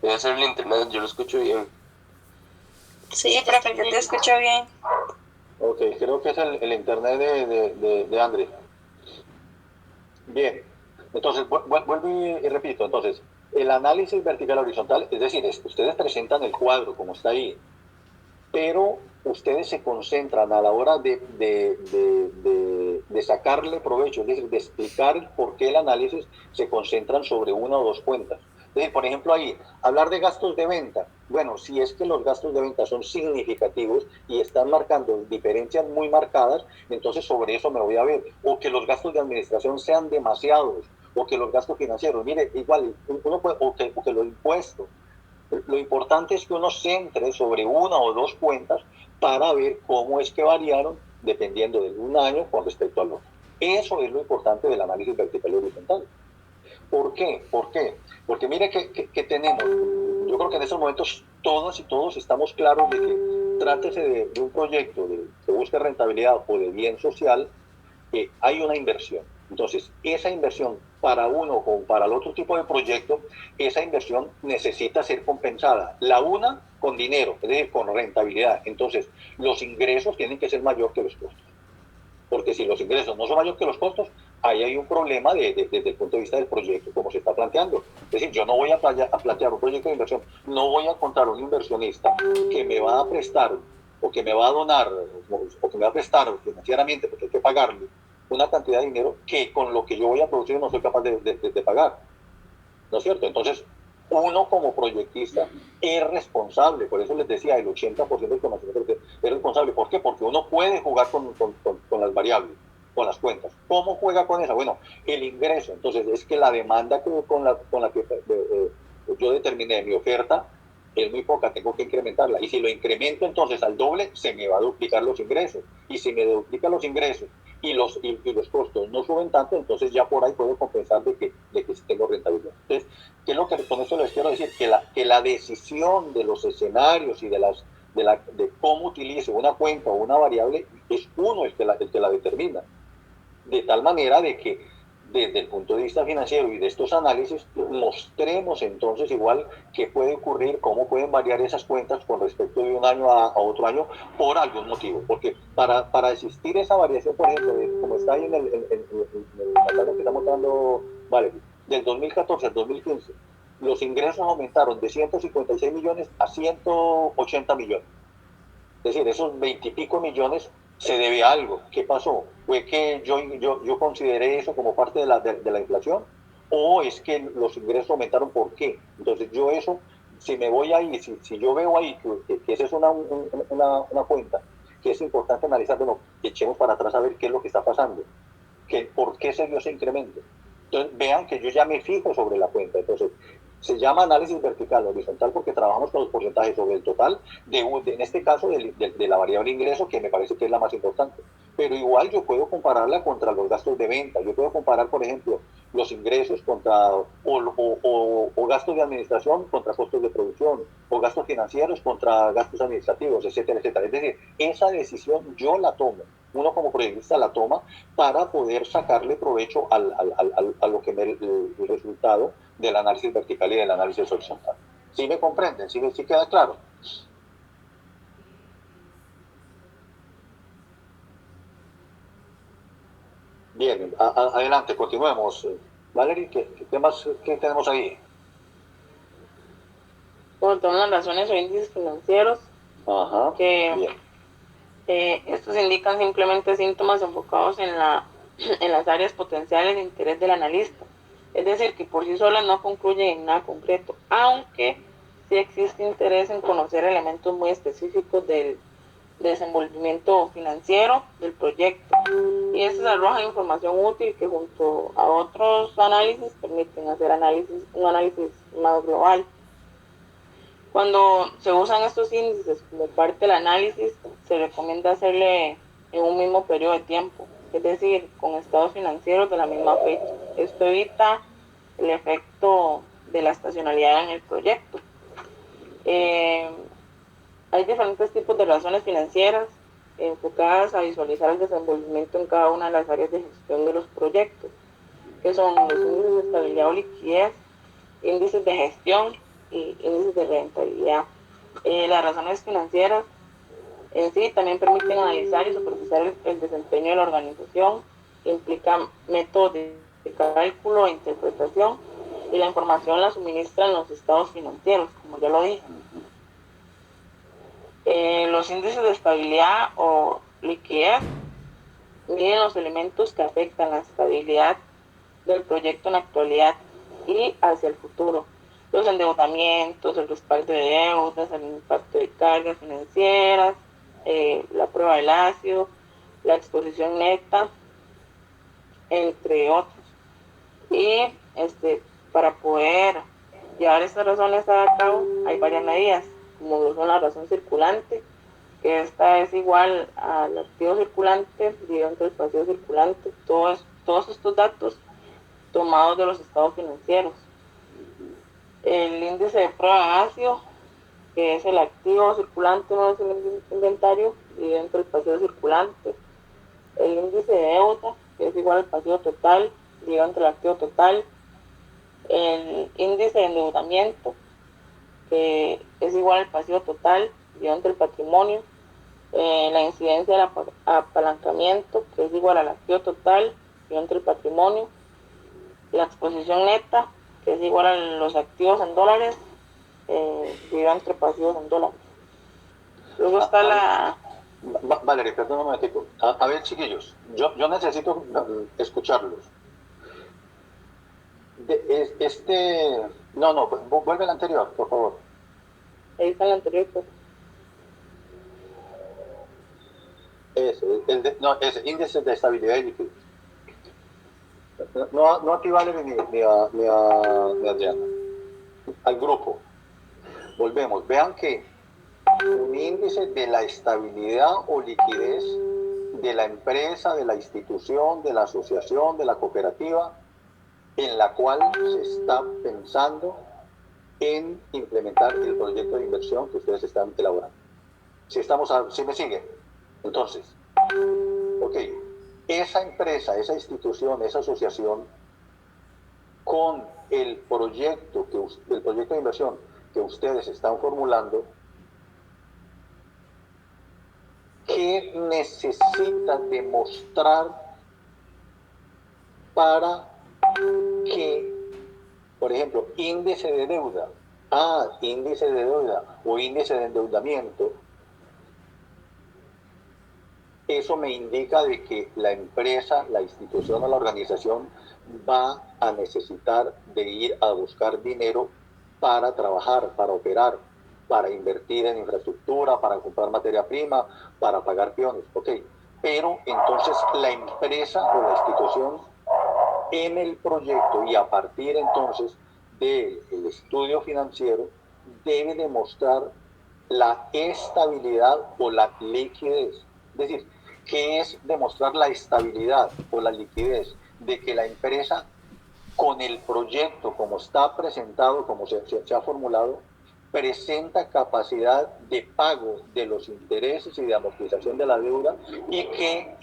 Debe ser el internet, yo lo escucho bien. Sí, profe, yo te escucho bien. Ok, creo que es el internet de Andrés. Bien, entonces vuelvo y repito, entonces, el análisis vertical horizontal, es decir, ustedes presentan el cuadro como está ahí, pero ustedes se concentran a la hora de sacarle provecho, es decir, de explicar por qué el análisis, se concentran sobre una o dos cuentas. Es decir, por ejemplo, ahí, hablar de gastos de venta, bueno, si es que los gastos de venta son significativos y están marcando diferencias muy marcadas, entonces sobre eso me voy a ver. O que los gastos de administración sean demasiados, o que los gastos financieros, mire, igual, uno puede, o que los impuestos. Lo importante es que uno centre sobre una o dos cuentas para ver cómo es que variaron dependiendo de un año con respecto al otro. Eso es lo importante del análisis vertical y horizontal. ¿Por qué? ¿Por qué? Porque mire que tenemos, yo creo que en estos momentos todas y todos estamos claros de que trátese de un proyecto que busque rentabilidad o de bien social, hay una inversión. Entonces, esa inversión para uno o para el otro tipo de proyecto, esa inversión necesita ser compensada. La una con dinero, es decir, con rentabilidad. Entonces, los ingresos tienen que ser mayor que los costos. Porque si los ingresos no son mayores que los costos, ahí hay un problema desde el punto de vista del proyecto, como se está planteando. Es decir, yo no voy a plantear un proyecto de inversión, no voy a encontrar un inversionista que me va a prestar o que me va a donar o que me va a prestar financieramente, porque hay que pagarle una cantidad de dinero que con lo que yo voy a producir no soy capaz de pagar. ¿No es cierto? Entonces, uno como proyectista es responsable, por eso les decía, el 80% del conocimiento es responsable. ¿Por qué? Porque uno puede jugar con las variables, con las cuentas. ¿Cómo juega con esa? Bueno, el ingreso. Entonces, es que la demanda con la que yo determiné mi oferta es muy poca, tengo que incrementarla. Y si lo incremento entonces al doble, se me va a duplicar los ingresos. Y si me duplican los ingresos y los costos no suben tanto, entonces ya por ahí puedo compensar de que tengo rentabilidad. Entonces, ¿qué es lo que con esto les quiero decir? Que la decisión de los escenarios y de cómo utilice una cuenta o una variable es uno el que la determina. De tal manera de que desde el punto de vista financiero y de estos análisis mostremos entonces igual qué puede ocurrir, cómo pueden variar esas cuentas con respecto de un año a otro año por algún motivo. Porque para existir esa variación, por ejemplo, como está ahí en el catálogo que estamos dando, vale, del 2014 al 2015, los ingresos aumentaron de 156 millones a 180 millones. Es decir, esos 20 y pico millones se debe a algo. ¿Qué pasó? ¿Fue que yo consideré eso como parte de la inflación? ¿O es que los ingresos aumentaron? ¿Por qué? Entonces yo eso, si me voy ahí, si yo veo ahí que esa es una cuenta que es importante analizar, bueno, echemos para atrás a ver qué es lo que está pasando, por qué se dio ese incremento. Entonces vean que yo ya me fijo sobre la cuenta. Entonces se llama análisis vertical o horizontal porque trabajamos con los porcentajes sobre el total, en este caso de la variable ingreso, que me parece que es la más importante. Pero igual yo puedo compararla contra los gastos de venta. Yo puedo comparar, por ejemplo, los ingresos o gastos de administración contra costos de producción, o gastos financieros contra gastos administrativos, etcétera, etcétera. Es decir, esa decisión yo la tomo. Uno como proyectista la toma para poder sacarle provecho a lo que el resultado del análisis vertical y del análisis horizontal. ¿Sí me comprenden? ¿Sí queda claro? Bien, adelante, continuemos. Valerie, ¿qué más tenemos ahí? Por todas las razones o índices financieros, Ajá, que bien. Estos indican simplemente síntomas enfocados en las áreas potenciales de interés del analista. Es decir, que por sí solas no concluyen en nada concreto, aunque sí existe interés en conocer elementos muy específicos del desenvolvimiento financiero del proyecto. Y estos arrojan información útil que junto a otros análisis permiten hacer un análisis más global. Cuando se usan estos índices como parte del análisis, se recomienda hacerle en un mismo periodo de tiempo, es decir, con estados financieros de la misma fecha. Esto evita el efecto de la estacionalidad en el proyecto. Hay diferentes tipos de razones financieras enfocadas a visualizar el desenvolvimiento en cada una de las áreas de gestión de los proyectos, que son los índices de estabilidad o liquidez, índices de gestión y índices de rentabilidad. Las razones financieras en sí también permiten analizar y supervisar el desempeño de la organización, implican métodos de cálculo e interpretación, y la información la suministran los estados financieros, como ya lo dije. Los índices de estabilidad o liquidez miden los elementos que afectan la estabilidad del proyecto en la actualidad y hacia el futuro. los endeudamientos, el respaldo de deudas, el impacto de cargas financieras, la prueba del ácido, la exposición neta, entre otros. Y para poder llevar estas razones a cabo hay varias medidas, como son la razón circulante, que esta es igual al activo circulante dividido entre el pasivo circulante, todos estos datos tomados de los estados financieros. El índice de prueba de ácido, que es el activo circulante más el inventario dividido entre el pasivo circulante. El índice de deuda, que es igual al pasivo total dividido entre el activo total. El índice de endeudamiento, que es igual al pasivo total dividido entre el patrimonio. La incidencia del apalancamiento, que es igual al activo total dividido entre el patrimonio. La exposición neta, que es igual a los activos en dólares dividido entre pasivos en dólares. Luego está Valeria, perdón un momentico. A ver, chiquillos, yo necesito escucharlos. Vuelve al anterior, por favor. Ahí está el anterior, pues. Ese índice de estabilidad y liquidez. No aquí Valeria ni a Adriana. Al grupo. Volvemos. Vean que un índice de la estabilidad o liquidez de la empresa, de la institución, de la asociación, de la cooperativa, en la cual se está pensando en implementar el proyecto de inversión que ustedes están elaborando. ¿Sí me siguen? Entonces, esa empresa, esa institución, esa asociación, con el proyecto de inversión que ustedes están formulando, ¿qué necesita demostrar para que, por ejemplo, índice de deuda o índice de endeudamiento? Eso me indica de que la empresa, la institución o la organización va a necesitar de ir a buscar dinero para trabajar, para operar, para invertir en infraestructura, para comprar materia prima, para pagar peones, Pero entonces la empresa o la institución en el proyecto y a partir entonces del estudio financiero debe demostrar la estabilidad o la liquidez. Es decir, ¿qué es demostrar la estabilidad o la liquidez? De que la empresa, con el proyecto como está presentado, como se ha formulado, presenta capacidad de pago de los intereses y de amortización de la deuda, y que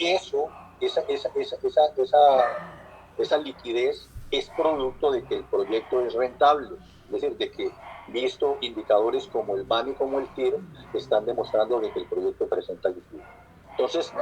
esa liquidez es producto de que el proyecto es rentable. Es decir, de que, visto indicadores como el BAN y como el TIR, están demostrando de que el proyecto presenta liquidez. Entonces,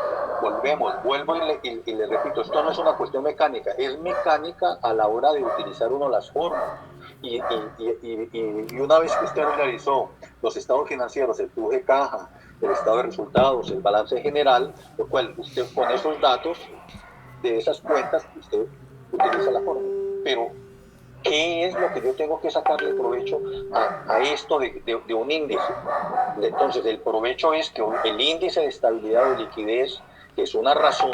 vuelvo y le repito, esto no es una cuestión mecánica, es mecánica a la hora de utilizar uno las formas. Y una vez que usted realizó los estados financieros, el flujo de caja, el estado de resultados, el balance general, lo cual usted con esos datos de esas cuentas, usted utiliza la fórmula. Pero, ¿qué es lo que yo tengo que sacarle provecho a esto de un índice? Entonces, el provecho es que el índice de estabilidad o liquidez, que es una razón,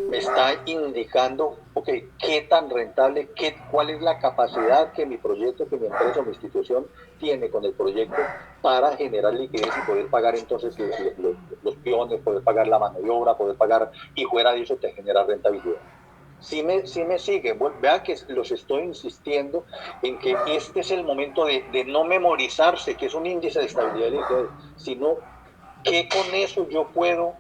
me está indicando, qué tan rentable, cuál es la capacidad que mi proyecto, que mi empresa o mi institución tiene con el proyecto para generar liquidez y poder pagar entonces los peones, poder pagar la mano de obra, poder pagar, y fuera de eso te genera rentabilidad. Si me siguen, vean que los estoy insistiendo en que este es el momento de no memorizarse que es un índice de estabilidad y liquidez, sino que con eso yo puedo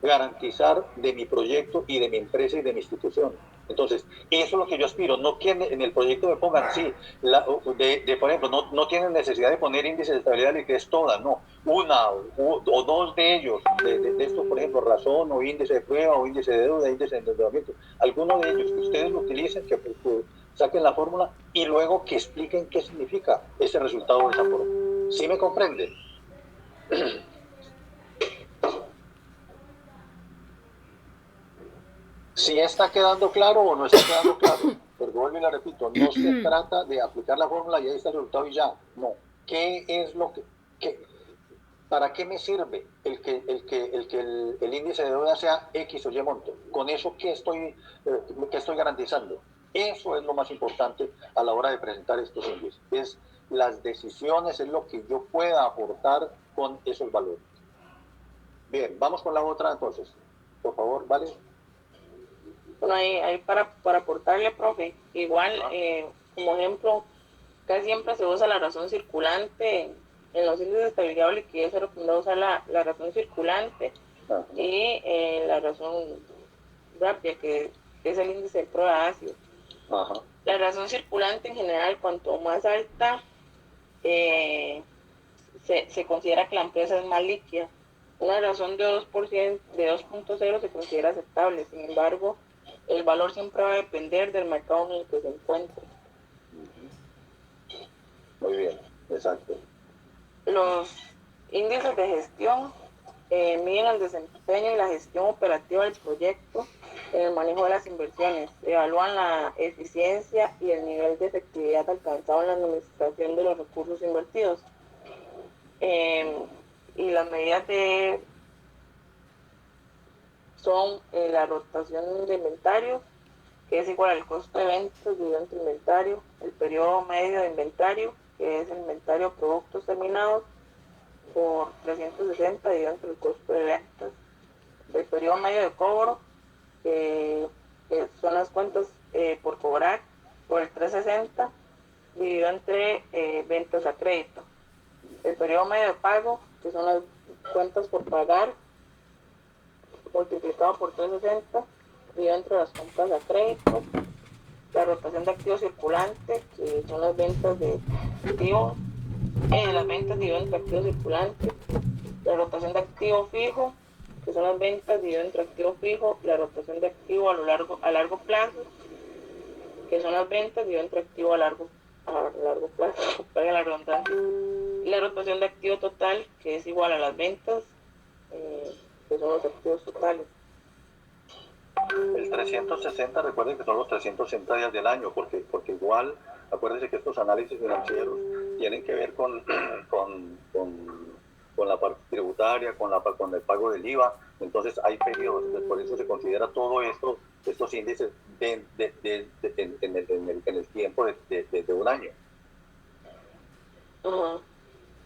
garantizar de mi proyecto y de mi empresa y de mi institución. Entonces, eso es lo que yo aspiro, no que en el proyecto me pongan, por ejemplo, no tienen necesidad de poner índice de estabilidad y liquidez toda, no, una o dos de ellos, de estos, por ejemplo, razón o índice de prueba o índice de deuda, índice de endeudamiento, alguno de ellos que ustedes lo utilicen, que saquen la fórmula y luego que expliquen qué significa ese resultado de esa fórmula. ¿Sí me comprenden? ¿Sí está quedando claro o no está quedando claro? Porque vuelvo y le repito, no se trata de aplicar la fórmula y ahí está el resultado y ya. No. ¿Qué es lo para qué me sirve el índice de deuda sea X o Y monto? ¿Con eso qué estoy garantizando? Eso es lo más importante a la hora de presentar estos índices. Es las decisiones, es lo que yo pueda aportar con esos valores. Bien, vamos con la otra entonces. Por favor, ¿vale? Bueno, ahí para aportarle, profe, igual, como ejemplo, casi siempre se usa la razón circulante en los índices de estabilidad o liquidez. Se recomienda usar la razón circulante y la razón rápida, que es el índice de prueba ácido. La razón circulante en general, cuanto más alta, se considera que la empresa es más líquida. Una razón de 2%, de 2.0 se considera aceptable. Sin embargo, el valor siempre va a depender del mercado en el que se encuentre. Muy bien, exacto. Los índices de gestión miden el desempeño y la gestión operativa del proyecto en el manejo de las inversiones, evalúan la eficiencia y el nivel de efectividad alcanzado en la administración de los recursos invertidos. Y las medidas son la rotación de inventario, que es igual al costo de ventas dividido entre inventario, el periodo medio de inventario, que es el inventario de productos terminados, por 360 dividido entre el costo de ventas, el periodo medio de cobro, que son las cuentas por cobrar, por el 360 dividido entre ventas a crédito, el periodo medio de pago, que son las cuentas por pagar, multiplicado por 360 dividido entre las compras a crédito, la rotación de activos circulantes, que son las ventas de activos, las ventas dividido entre activos circulantes, la rotación de activo fijo, que son las ventas dividido entre activo fijo, la rotación de activo a largo plazo, que son las ventas dividido entre activo a largo plazo, para la redundancia, y la rotación de activo total, que es igual a las ventas, que son los activos totales. El 360, recuerden que son los 360 días del año, porque igual, acuérdense que estos análisis financieros tienen que ver con la parte tributaria, con el pago del IVA. Entonces hay periodos, entonces por eso se considera todo esto, estos índices en el tiempo de un año.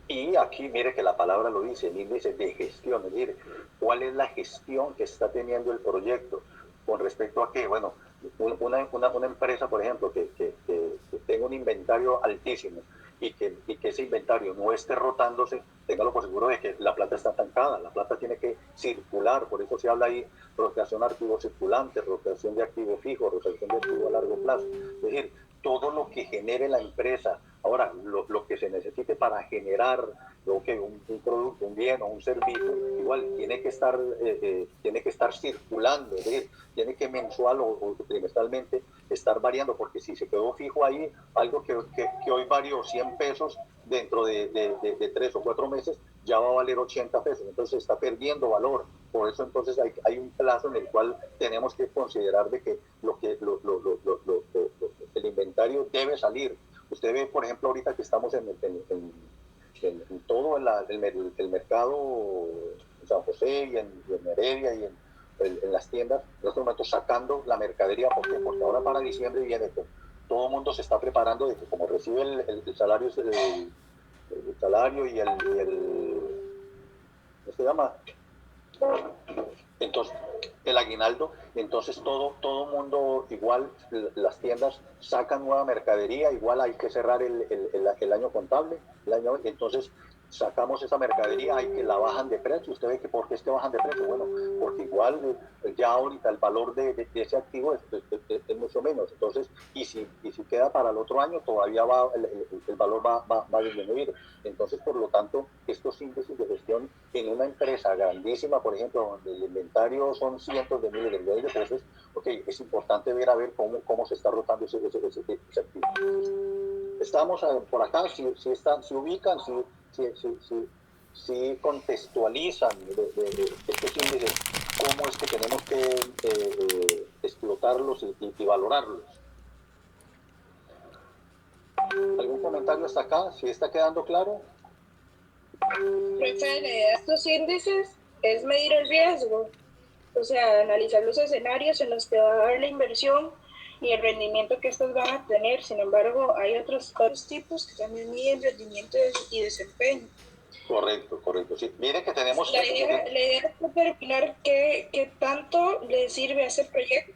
Y aquí mire que la palabra lo dice, el índice de gestión, es decir, cuál es la gestión que está teniendo el proyecto con respecto a qué. Bueno, una empresa, por ejemplo, que tenga un inventario altísimo y que ese inventario no esté rotándose, téngalo por seguro de que la plata está estancada, la plata tiene que circular. Por eso se habla ahí rotación de activos circulantes, rotación de activo fijo, rotación de activo a largo plazo. Es decir, todo lo que genere la empresa. Ahora, lo que se necesite para generar un producto, un bien o un servicio, igual tiene que estar circulando, es decir, tiene que mensual o trimestralmente estar variando, porque si se quedó fijo ahí, algo que hoy varió 100 pesos, dentro de 3 o 4 meses ya va a valer 80 pesos, entonces está perdiendo valor. Por eso entonces hay un plazo en el cual tenemos que considerar de que el inventario debe salir. Usted ve, por ejemplo, ahorita que estamos en todo el mercado en San José y en Heredia y en las tiendas, en estos momentos sacando la mercadería, porque ahora para diciembre viene todo el mundo se está preparando de que como recibe el salario, el salario y el ¿cómo se llama? Entonces, el aguinaldo, entonces todo mundo, igual las tiendas sacan nueva mercadería, igual hay que cerrar el año contable, entonces sacamos esa mercadería, hay que la bajan de precio. Usted ve que ¿por qué es que bajan de precio? Bueno, porque igual ya ahorita el valor de ese activo es mucho menos. Entonces, y si queda para el otro año, todavía el valor va a disminuir. Entonces, por lo tanto, estos índices de gestión en una empresa grandísima, por ejemplo, donde el inventario son cientos de miles de millones de pesos, es importante ver cómo se está rotando ese activo. Estamos por acá, si ubican, si contextualizan de estos índices, cómo es que tenemos que explotarlos y valorarlos. comentario hasta acá? ¿Sí está quedando claro? Profe, la idea de estos índices es medir el riesgo, o sea, analizar los escenarios en los que va a haber la inversión y el rendimiento que estos van a tener. Sin embargo, hay otros tipos que también miden rendimiento y desempeño. Correcto, correcto. Sí, mire que tenemos... La idea es determinar qué tanto le sirve a ese proyecto,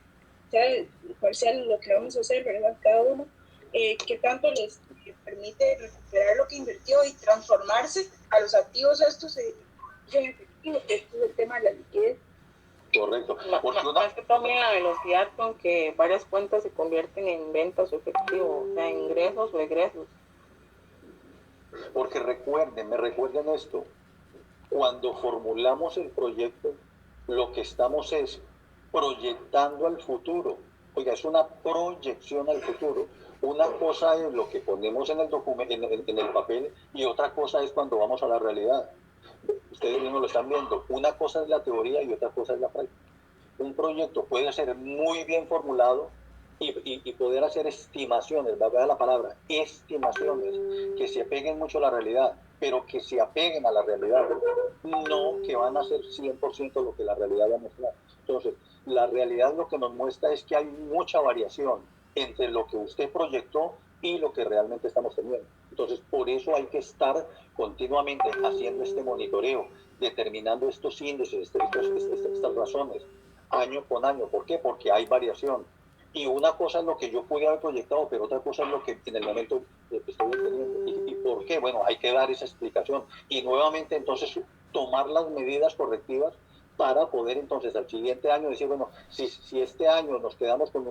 sea cuál sea lo que vamos a hacer, ¿verdad? Cada uno, qué tanto les permite recuperar lo que invirtió y transformarse a los activos estos en efectivo, que este es el tema de la liquidez. Correcto. Más que también la velocidad con que varias cuentas se convierten en ventas o efectivo, o sea, ingresos o egresos. Porque recuerden esto, cuando formulamos el proyecto, lo que estamos es proyectando al futuro. Oiga, es una proyección al futuro. Una cosa es lo que ponemos en el documento, en el papel, y otra cosa es cuando vamos a la realidad. Ustedes mismos lo están viendo. Una cosa es la teoría y otra cosa es la práctica. Un proyecto puede ser muy bien formulado y poder hacer estimaciones, ¿verdad? La palabra, estimaciones, que se apeguen mucho a la realidad, pero que se apeguen a la realidad, no que van a ser 100% lo que la realidad va a mostrar. Entonces, la realidad lo que nos muestra es que hay mucha variación entre lo que usted proyectó y lo que realmente estamos teniendo. Entonces, por eso hay que estar continuamente haciendo este monitoreo, determinando estos índices, estas razones, año con año. ¿Por qué? Porque hay variación. Y una cosa es lo que yo pude haber proyectado, pero otra cosa es lo que en el momento estoy teniendo. ¿Y por qué? Bueno, hay que dar esa explicación. Y nuevamente entonces tomar las medidas correctivas para poder entonces al siguiente año decir, bueno, si este año nos quedamos con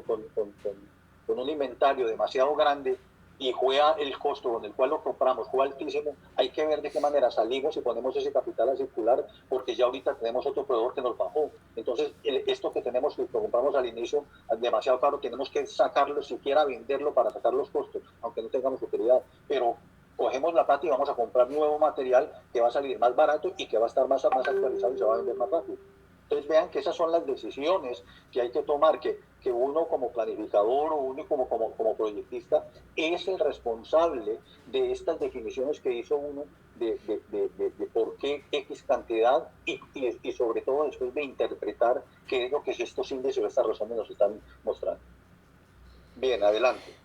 un inventario demasiado grande y juega el costo con el cual lo compramos, fue altísimo, hay que ver de qué manera salimos y ponemos ese capital a circular, porque ya ahorita tenemos otro proveedor que nos bajó. Entonces, esto que tenemos, que compramos al inicio, demasiado caro, tenemos que sacarlo, siquiera venderlo para sacar los costos, aunque no tengamos utilidad. Pero cogemos la plata y vamos a comprar nuevo material que va a salir más barato y que va a estar más actualizado y se va a vender más rápido. Entonces vean que esas son las decisiones que hay que tomar, que uno como planificador o uno como proyectista es el responsable de estas definiciones que hizo uno de por qué X cantidad y sobre todo después de interpretar qué es lo que estos índices o estas razones nos están mostrando. Bien, adelante.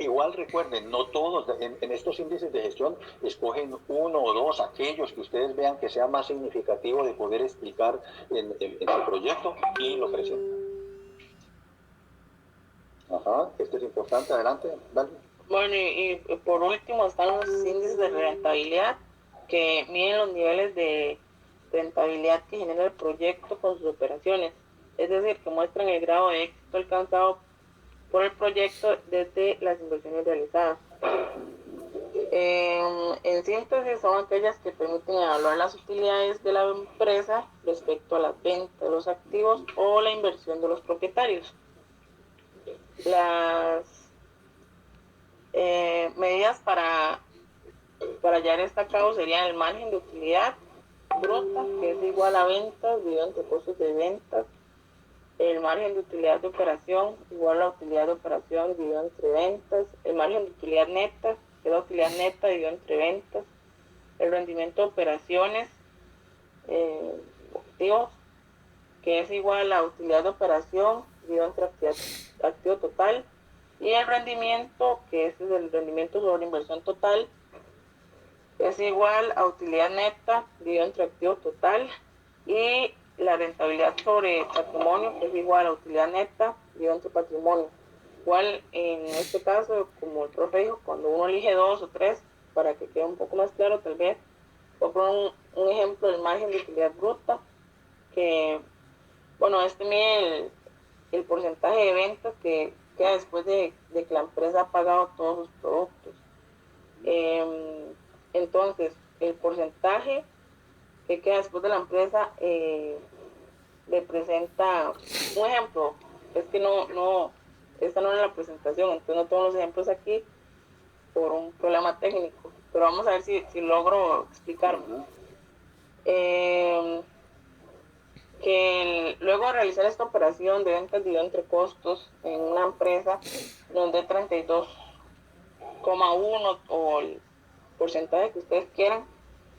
Igual recuerden, no todos en estos índices de gestión escogen uno o dos, aquellos que ustedes vean que sea más significativo de poder explicar en su proyecto y lo presentan. Ajá, esto es importante, adelante, dale. Bueno, y por último están los índices de rentabilidad, que miden los niveles de rentabilidad que genera el proyecto con sus operaciones, es decir, que muestran el grado de éxito alcanzado por el proyecto desde las inversiones realizadas. En síntesis, son aquellas que permiten evaluar las utilidades de la empresa respecto a las ventas de los activos o la inversión de los propietarios. Las medidas para llevar esto a cabo serían el margen de utilidad bruta, que es igual a ventas dividido entre costos de ventas, el margen de utilidad de operación igual a la utilidad de operación dividido entre ventas, el margen de utilidad neta, que es la utilidad neta dividido entre ventas, el rendimiento de operaciones activos, que es igual a la utilidad de operación dividido entre activo total, y el rendimiento, que es el rendimiento sobre inversión total, es igual a utilidad neta dividido entre activo total, y la rentabilidad sobre patrimonio, que es igual a utilidad neta dividido entre patrimonio. Igual en este caso, como el profe dijo, cuando uno elige 2 o 3, para que quede un poco más claro, tal vez voy a poner un ejemplo del margen de utilidad bruta, que, bueno, mide el porcentaje de ventas que queda después de que la empresa ha pagado todos sus productos. Entonces, el porcentaje que queda después de la empresa representa, un ejemplo, es que esta no es la presentación, entonces no tengo los ejemplos aquí por un problema técnico, pero vamos a ver si logro explicarlo. que luego de realizar esta operación de venta dividido entre costos en una empresa nos dé 32,1 o el porcentaje que ustedes quieran.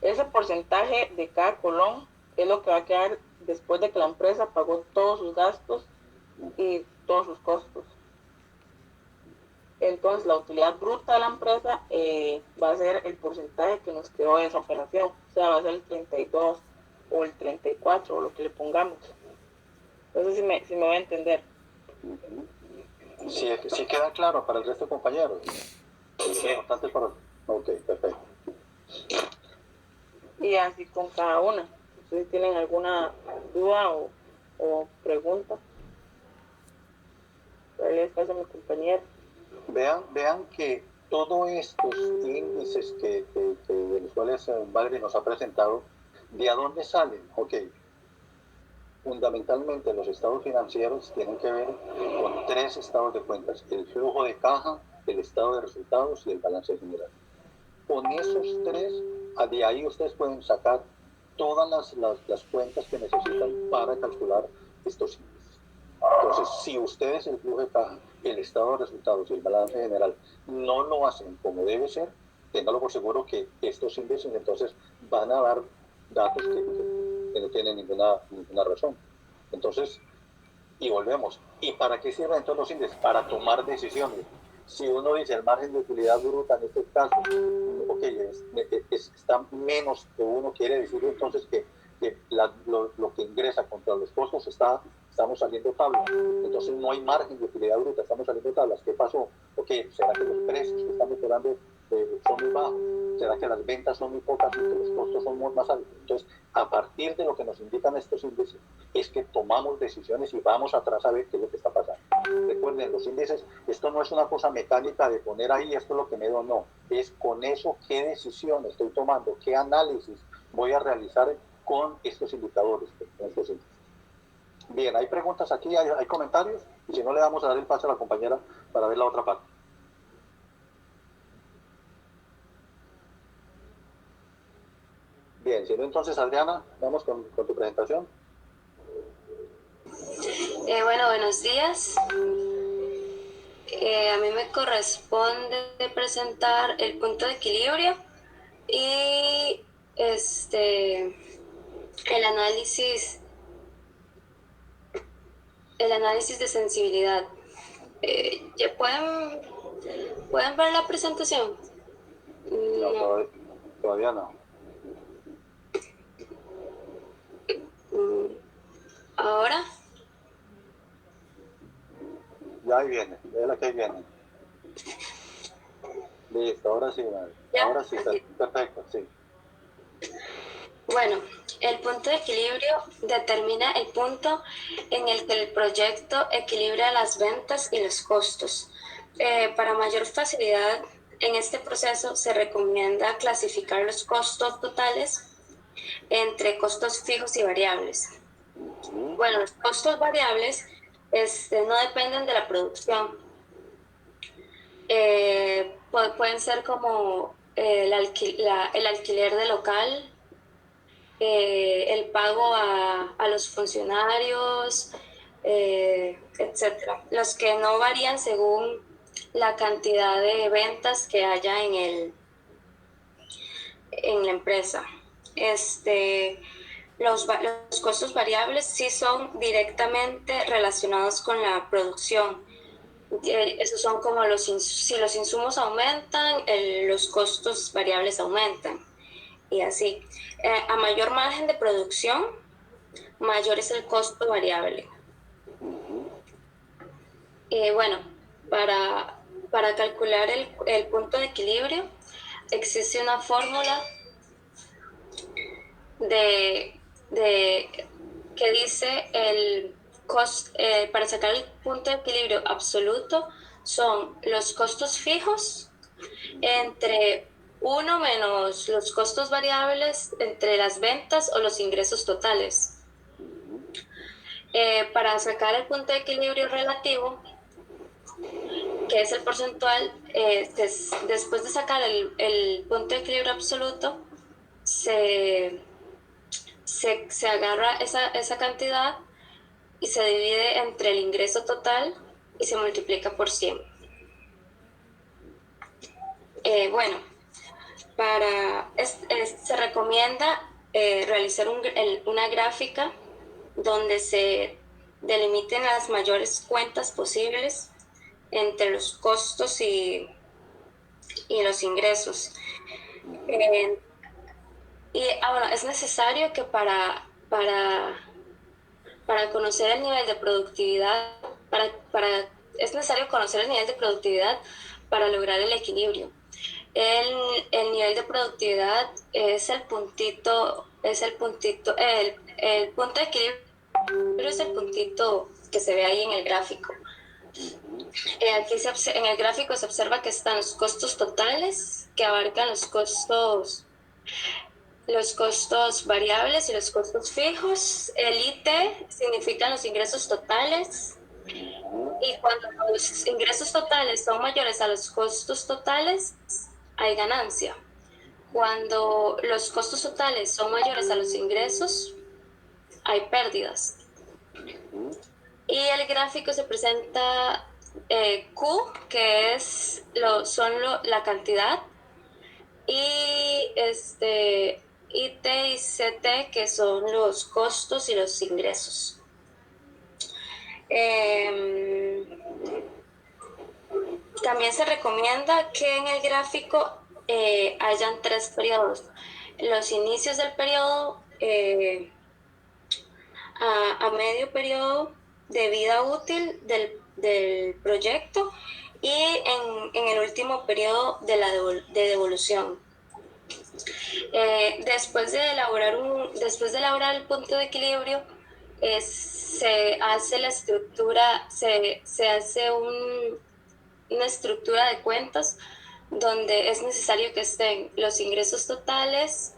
Ese porcentaje de cada colón es lo que va a quedar después de que la empresa pagó todos sus gastos y todos sus costos. Entonces la utilidad bruta de la empresa va a ser el porcentaje que nos quedó de esa operación, o sea, va a ser el 32 o el 34 o lo que le pongamos. No sé si me voy a entender. Sí queda claro para el resto de compañeros. Es importante para... Ok, perfecto. Y así con cada una. Si ustedes tienen alguna duda o pregunta, les paso a mi compañero. Vean que todos estos índices de los cuales Valerie nos ha presentado, ¿de a dónde salen? Ok, fundamentalmente los estados financieros tienen que ver con 3 estados de cuentas: el flujo de caja, el estado de resultados y el balance general. Con esos 3, de ahí ustedes pueden sacar todas las cuentas que necesitan para calcular estos índices. Entonces, si ustedes el flujo de caja, el estado de resultados y el balance general no lo hacen como debe ser, téngalo por seguro que estos índices entonces van a dar datos que no tienen ninguna razón. Entonces, y volvemos. ¿Y para qué sirven entonces los índices? Para tomar decisiones. Si uno dice el margen de utilidad bruta en este caso, ok, está menos que uno, quiere decir entonces que lo que ingresa contra los costos estamos saliendo tablas. Entonces no hay margen de utilidad bruta, estamos saliendo tablas. ¿Qué pasó? Ok, ¿será que los precios que estamos cobrando son muy bajos? ¿Será que las ventas son muy pocas y que los costos son muy más altos? Entonces, a partir de lo que nos indican estos índices, es que tomamos decisiones y vamos atrás a ver qué es lo que está pasando. Recuerden, los índices, esto no es una cosa mecánica de poner ahí, esto es lo que me doy, no. Es con eso qué decisión estoy tomando, qué análisis voy a realizar con estos indicadores, con estos índices. Bien, ¿hay preguntas aquí? ¿Hay comentarios? Y si no, le vamos a dar el paso a la compañera para ver la otra parte. Bien, si no, entonces, Adriana, vamos con tu presentación. Bueno, buenos días. A mí me corresponde presentar el punto de equilibrio y el análisis de sensibilidad. ¿Ya pueden ver la presentación? No, todavía no. ¿Ahora? Ya ahí viene, es la que ahí viene. Listo, ahora sí, ahora sí, perfecto, sí. Bueno, el punto de equilibrio determina el punto en el que el proyecto equilibra las ventas y los costos. Para mayor facilidad en este proceso se recomienda clasificar los costos totales entre costos fijos y variables. Bueno, los costos variables no dependen de la producción. Pueden ser como el alquiler de local, el pago a los funcionarios, etcétera. Los que no varían según la cantidad de ventas que haya en la empresa. Los costos variables sí son directamente relacionados con la producción. Esos son como si los insumos aumentan, los costos variables aumentan. Y así. A mayor margen de producción, mayor es el costo variable. Bueno, para calcular el punto de equilibrio, existe una fórmula que dice para sacar el punto de equilibrio absoluto son los costos fijos entre 1 menos los costos variables entre las ventas o los ingresos totales. Para sacar el punto de equilibrio relativo, que es el porcentual, después de sacar el punto de equilibrio absoluto, se se agarra esa cantidad y se divide entre el ingreso total y se multiplica por 100. Bueno, se recomienda realizar una gráfica donde se delimiten las mayores cuentas posibles entre los costos y los ingresos. Bueno, es necesario que para conocer el nivel de productividad, es necesario conocer el nivel de productividad para lograr el equilibrio. El nivel de productividad el punto de equilibrio es el puntito que se ve ahí en el gráfico. Aquí en el gráfico se observa que están los costos totales, que abarcan los costos variables y los costos fijos. El IT significan los ingresos totales. Y cuando los ingresos totales son mayores a los costos totales, hay ganancia. Cuando los costos totales son mayores a los ingresos, hay pérdidas. Y el gráfico se presenta Q, que es la cantidad, y IT y CT, que son los costos y los ingresos. También se recomienda que en el gráfico hayan 3 periodos. Los inicios del periodo, a medio periodo de vida útil del proyecto y en el último periodo de devolución. Después de elaborar el punto de equilibrio, se hace una estructura de cuentas donde es necesario que estén los ingresos totales,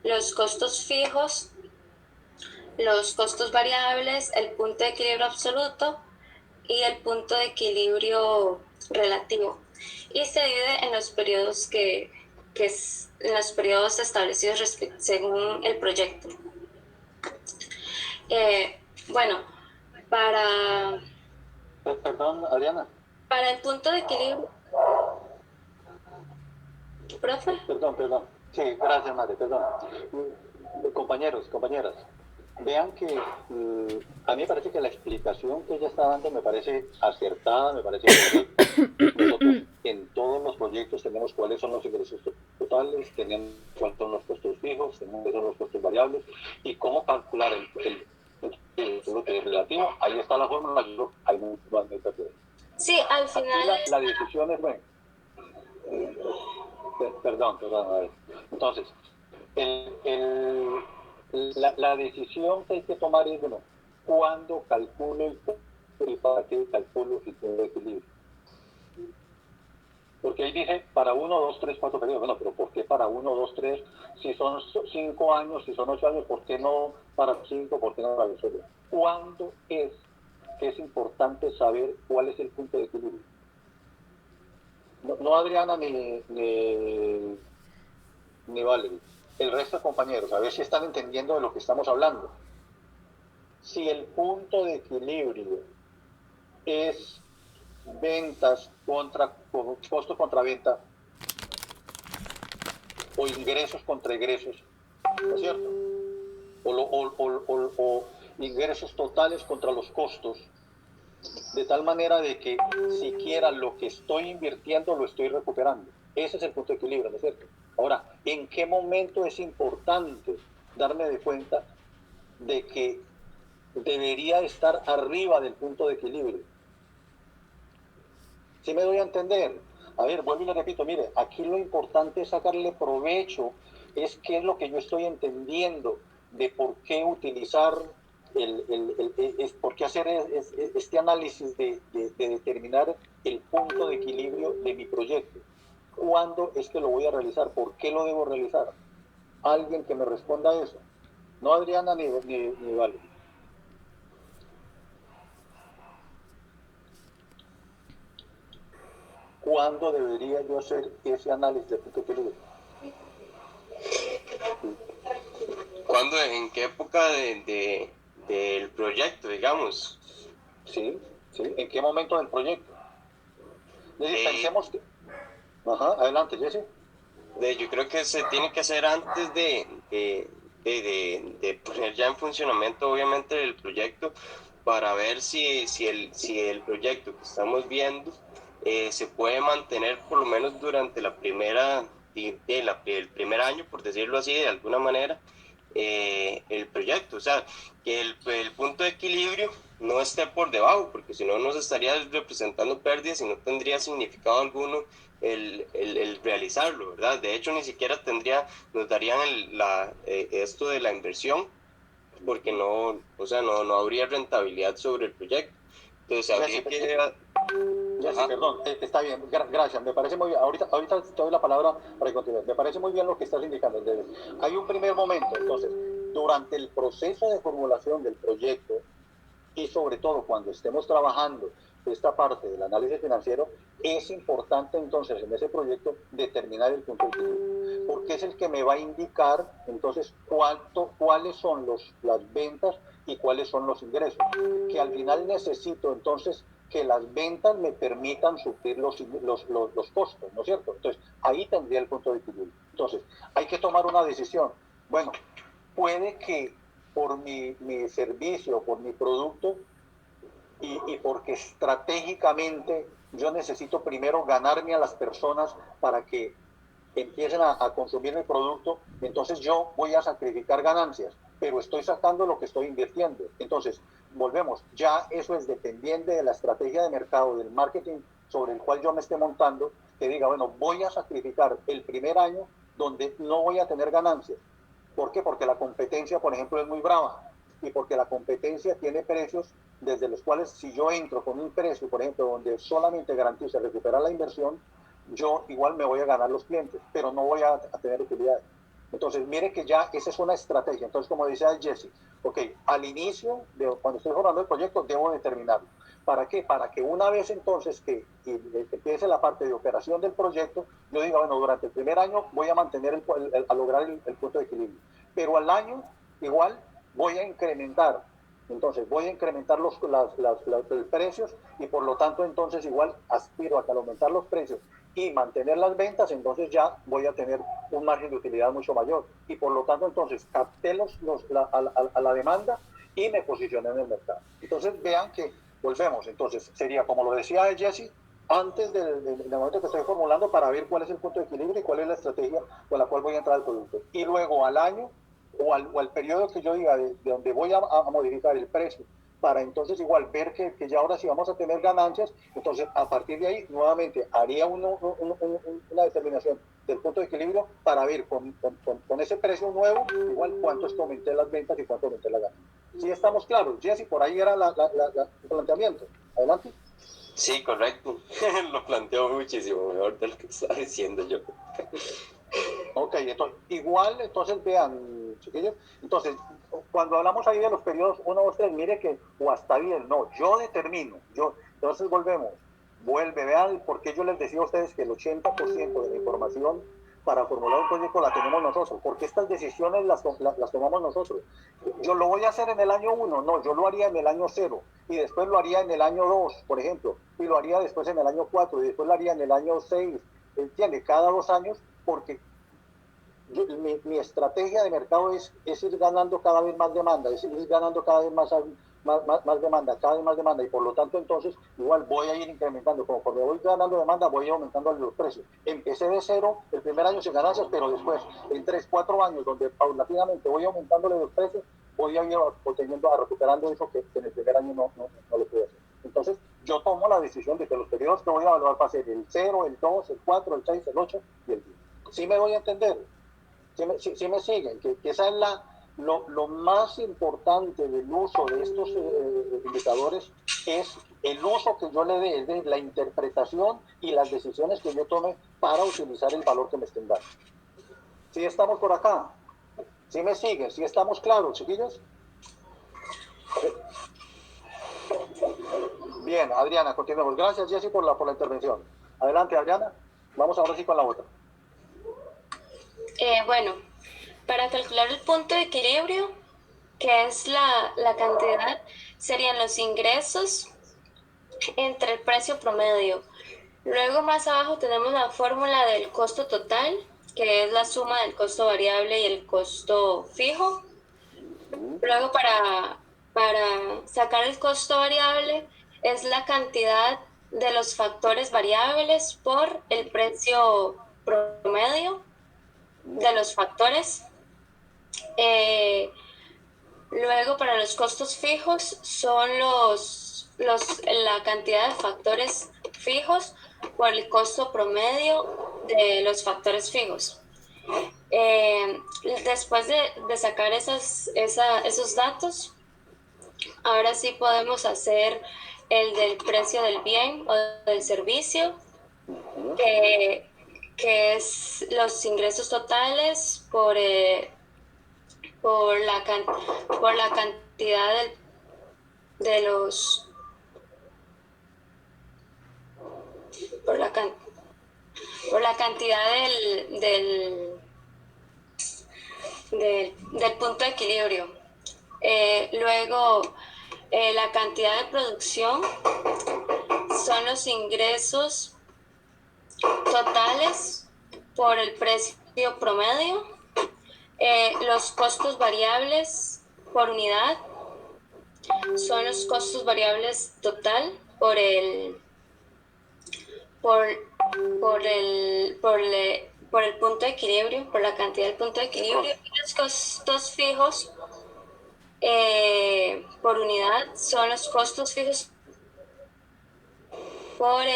los costos fijos, los costos variables, el punto de equilibrio absoluto y el punto de equilibrio relativo. Y se divide en los periodos en los periodos establecidos según el proyecto. Bueno, Perdón, Adriana. Para el punto de equilibrio. ¿Profe? Perdón. Sí, gracias, madre, perdón. Compañeros, compañeras, vean que a mí me parece que la explicación que ella está dando me parece acertada, me parece correcta. Nosotros en todos los proyectos tenemos cuáles son los ingresos totales, tenemos cuáles son los costos fijos, tenemos cuáles son los costos variables y cómo calcular lo que es relativo. Ahí está la fórmula, hay un Sí, al final. La decisión es, bueno, perdón, a ver. Entonces, la decisión que hay que tomar es, bueno, ¿cuándo calculo y para qué calculo el punto de equilibrio? Porque ahí dice para 1, 2, 3, 4 periodos. Bueno, pero ¿por qué para 1, 2, 3? Si son 5 años, si son 8 años, ¿por qué no para 5? ¿Por qué no para 8? ¿Cuándo es que es importante saber cuál es el punto de equilibrio? No Adriana ni Valerie, el resto de compañeros, a ver si están entendiendo de lo que estamos hablando. Si el punto de equilibrio es ventas costo contra venta o ingresos contra egresos, ¿no es cierto? O ingresos totales contra los costos, de tal manera de que siquiera lo que estoy invirtiendo lo estoy recuperando. Ese es el punto de equilibrio, ¿no es cierto? Ahora, ¿en qué momento es importante darme de cuenta de que debería estar arriba del punto de equilibrio? ¿Sí me doy a entender? A ver, vuelvo y le repito, mire, aquí lo importante es sacarle provecho, es qué es lo que yo estoy entendiendo de por qué utilizar por qué hacer este análisis de determinar el punto de equilibrio de mi proyecto. ¿Cuándo es que lo voy a realizar? ¿Por qué lo debo realizar? Alguien que me responda a eso. No Adriana ni Valerie. ¿Cuándo debería yo hacer ese análisis de punto de equilibrio? ¿Cuándo, en qué época del proyecto, digamos? Sí, ¿en qué momento del proyecto? Pensemos que... Ajá, adelante, Jesse. Yo creo que se tiene que hacer antes de poner ya en funcionamiento, obviamente, el proyecto, para ver si el proyecto que estamos viendo se puede mantener por lo menos durante el primer año, por decirlo así, de alguna manera, el proyecto. O sea, que el punto de equilibrio no esté por debajo, porque si no nos estaría representando pérdidas y no tendría significado alguno el realizarlo, ¿verdad? De hecho, ni siquiera nos darían esto de la inversión, porque no habría rentabilidad sobre el proyecto. Entonces, habría que... Jesse, perdón, está bien, gracias, me parece muy bien. Ahorita te doy la palabra para que continúes. Me parece muy bien lo que estás indicando. Hay un primer momento, entonces, durante el proceso de formulación del proyecto, y sobre todo cuando estemos trabajando esta parte del análisis financiero, es importante entonces en ese proyecto determinar el punto de equilibrio, porque es el que me va a indicar entonces cuáles son las ventas y cuáles son los ingresos, que al final necesito entonces que las ventas me permitan suplir los costos, ¿no es cierto? Entonces ahí tendría el punto de equilibrio. Entonces hay que tomar una decisión. Bueno, puede que por mi servicio, por mi producto, y porque estratégicamente yo necesito primero ganarme a las personas para que empiecen a consumir mi producto, entonces yo voy a sacrificar ganancias, pero estoy sacando lo que estoy invirtiendo. Entonces, volvemos, ya eso es dependiente de la estrategia de mercado, del marketing sobre el cual yo me esté montando, que diga, bueno, voy a sacrificar el primer año donde no voy a tener ganancias. ¿Por qué? Porque la competencia, por ejemplo, es muy brava, y porque la competencia tiene precios desde los cuales si yo entro con un precio, por ejemplo, donde solamente garantiza recuperar la inversión, yo igual me voy a ganar los clientes, pero no voy a tener utilidades. Entonces, mire que ya esa es una estrategia. Entonces, como dice Jesse, ok, al inicio, cuando estoy formando el proyecto, debo determinarlo. ¿Para qué? Para que una vez entonces que empiece la parte de operación del proyecto, yo diga, bueno, durante el primer año voy a mantener, a lograr el punto de equilibrio. Pero al año, igual, voy a incrementar. Entonces, voy a incrementar los precios y por lo tanto, entonces, igual aspiro a que al aumentar los precios y mantener las ventas, entonces ya voy a tener un margen de utilidad mucho mayor. Y por lo tanto, entonces, capté a la demanda y me posicioné en el mercado. Entonces, vean que volvemos. Entonces, sería como lo decía Jesse, antes del momento que estoy formulando para ver cuál es el punto de equilibrio y cuál es la estrategia con la cual voy a entrar al producto. Y luego al año o al periodo que yo diga de donde voy a modificar el precio, para entonces igual ver que ya ahora sí vamos a tener ganancias, entonces a partir de ahí nuevamente haría una determinación del punto de equilibrio para ver con ese precio nuevo, igual cuánto es que aumenté las ventas y cuánto aumenté la ganancia. ¿Sí estamos claros? Jesse, por ahí era el planteamiento. Adelante. Sí, correcto. Lo planteo muchísimo mejor de lo que estaba diciendo yo. Ok, entonces vean, chiquillos, entonces cuando hablamos ahí de los periodos 1, 2, 3, mire que, o hasta 10, no, yo determino, entonces vean por qué yo les decía a ustedes que el 80% de la información para formular un proyecto la tenemos nosotros, porque estas decisiones las tomamos nosotros. Yo lo voy a hacer en el año 1, no, yo lo haría en el año 0, y después lo haría en el año 2, por ejemplo, y lo haría después en el año 4, y después lo haría en el año 6, ¿entiende? Cada 2 años, porque mi estrategia de mercado es ir ganando cada vez más demanda, es ir ganando cada vez más demanda, y por lo tanto entonces igual voy a ir incrementando, conforme voy ganando demanda voy aumentando los precios. Empecé de 0 el primer año sin ganancias, pero después en 3, 4 años donde paulatinamente voy aumentándole los precios, voy a ir recuperando eso que en el primer año no lo pude hacer. Entonces yo tomo la decisión de que los periodos que voy a evaluar va a ser el 0, el 2, el 4, el 6, el 8 y el 10. ¿Sí me voy a entender? ¿Sí me siguen? Que esa es lo más importante del uso de estos indicadores, es el uso que yo le dé, es de la interpretación y las decisiones que yo tome para utilizar el valor que me estén dando. ¿Sí estamos por acá? ¿Sí me siguen? ¿Sí estamos claros, chiquillos? Bien, Adriana, continuemos. Gracias, Jessy, por la intervención. Adelante, Adriana. Vamos ahora sí con la otra. Bueno, Para calcular el punto de equilibrio, que es la cantidad, serían los ingresos entre el precio promedio. Luego más abajo tenemos la fórmula del costo total, que es la suma del costo variable y el costo fijo. Luego para sacar el costo variable es la cantidad de los factores variables por el precio promedio de los factores. Luego para los costos fijos son la cantidad de factores fijos por el costo promedio de los factores fijos. Después de sacar esos datos, ahora sí podemos hacer el del precio del bien o del servicio, que es los ingresos totales por la cantidad de los por la cantidad del punto de equilibrio. Luego la cantidad de producción son los ingresos totales por el precio promedio. Los costos variables por unidad son los costos variables total por el punto de equilibrio, por la cantidad del punto de equilibrio. Y los costos fijos por unidad son los costos fijos por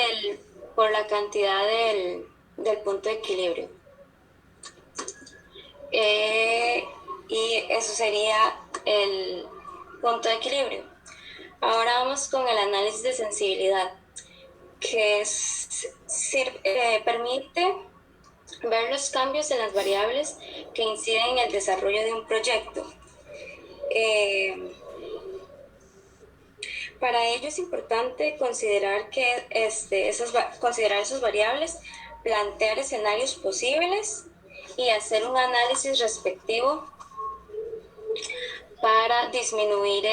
la cantidad del punto de equilibrio. Y eso sería el punto de equilibrio. Ahora vamos con el análisis de sensibilidad, que permite ver los cambios en las variables que inciden en el desarrollo de un proyecto. Para ello es importante considerar esas variables, plantear escenarios posibles y hacer un análisis respectivo para disminuir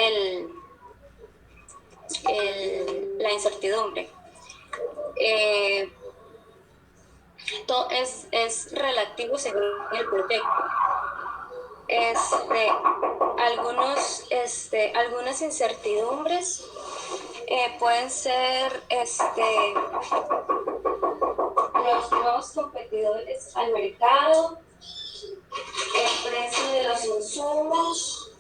la incertidumbre. Todo es relativo según el proyecto. Algunas incertidumbres pueden ser los nuevos competidores al mercado, el precio de los insumos,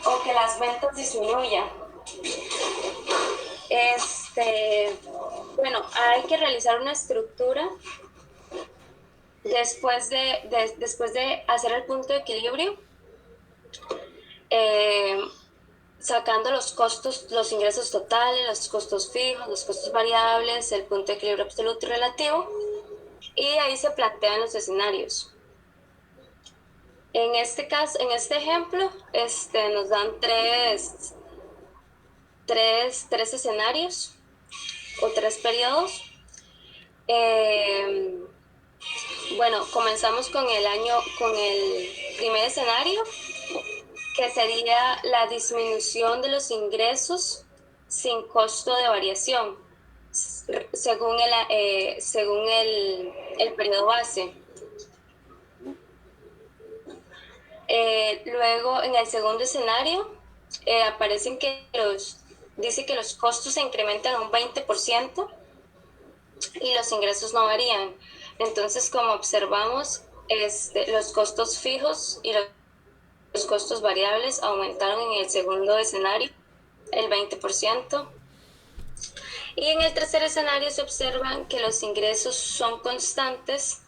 o que las ventas disminuyan. Bueno, hay que realizar una estructura después de hacer el punto de equilibrio, sacando los costos, los ingresos totales, los costos fijos, los costos variables, el punto de equilibrio absoluto y relativo, y ahí se plantean los escenarios. En este caso, en este ejemplo, nos dan tres escenarios o 3 periodos. Bueno, comenzamos con el primer escenario, que sería la disminución de los ingresos sin costo de variación, según el periodo base. Luego, en el segundo escenario, dice que los costos se incrementan un 20% y los ingresos no varían. Entonces, como observamos, los costos fijos y los costos variables aumentaron en el segundo escenario el 20%. Y en el tercer escenario se observan que los ingresos son constantes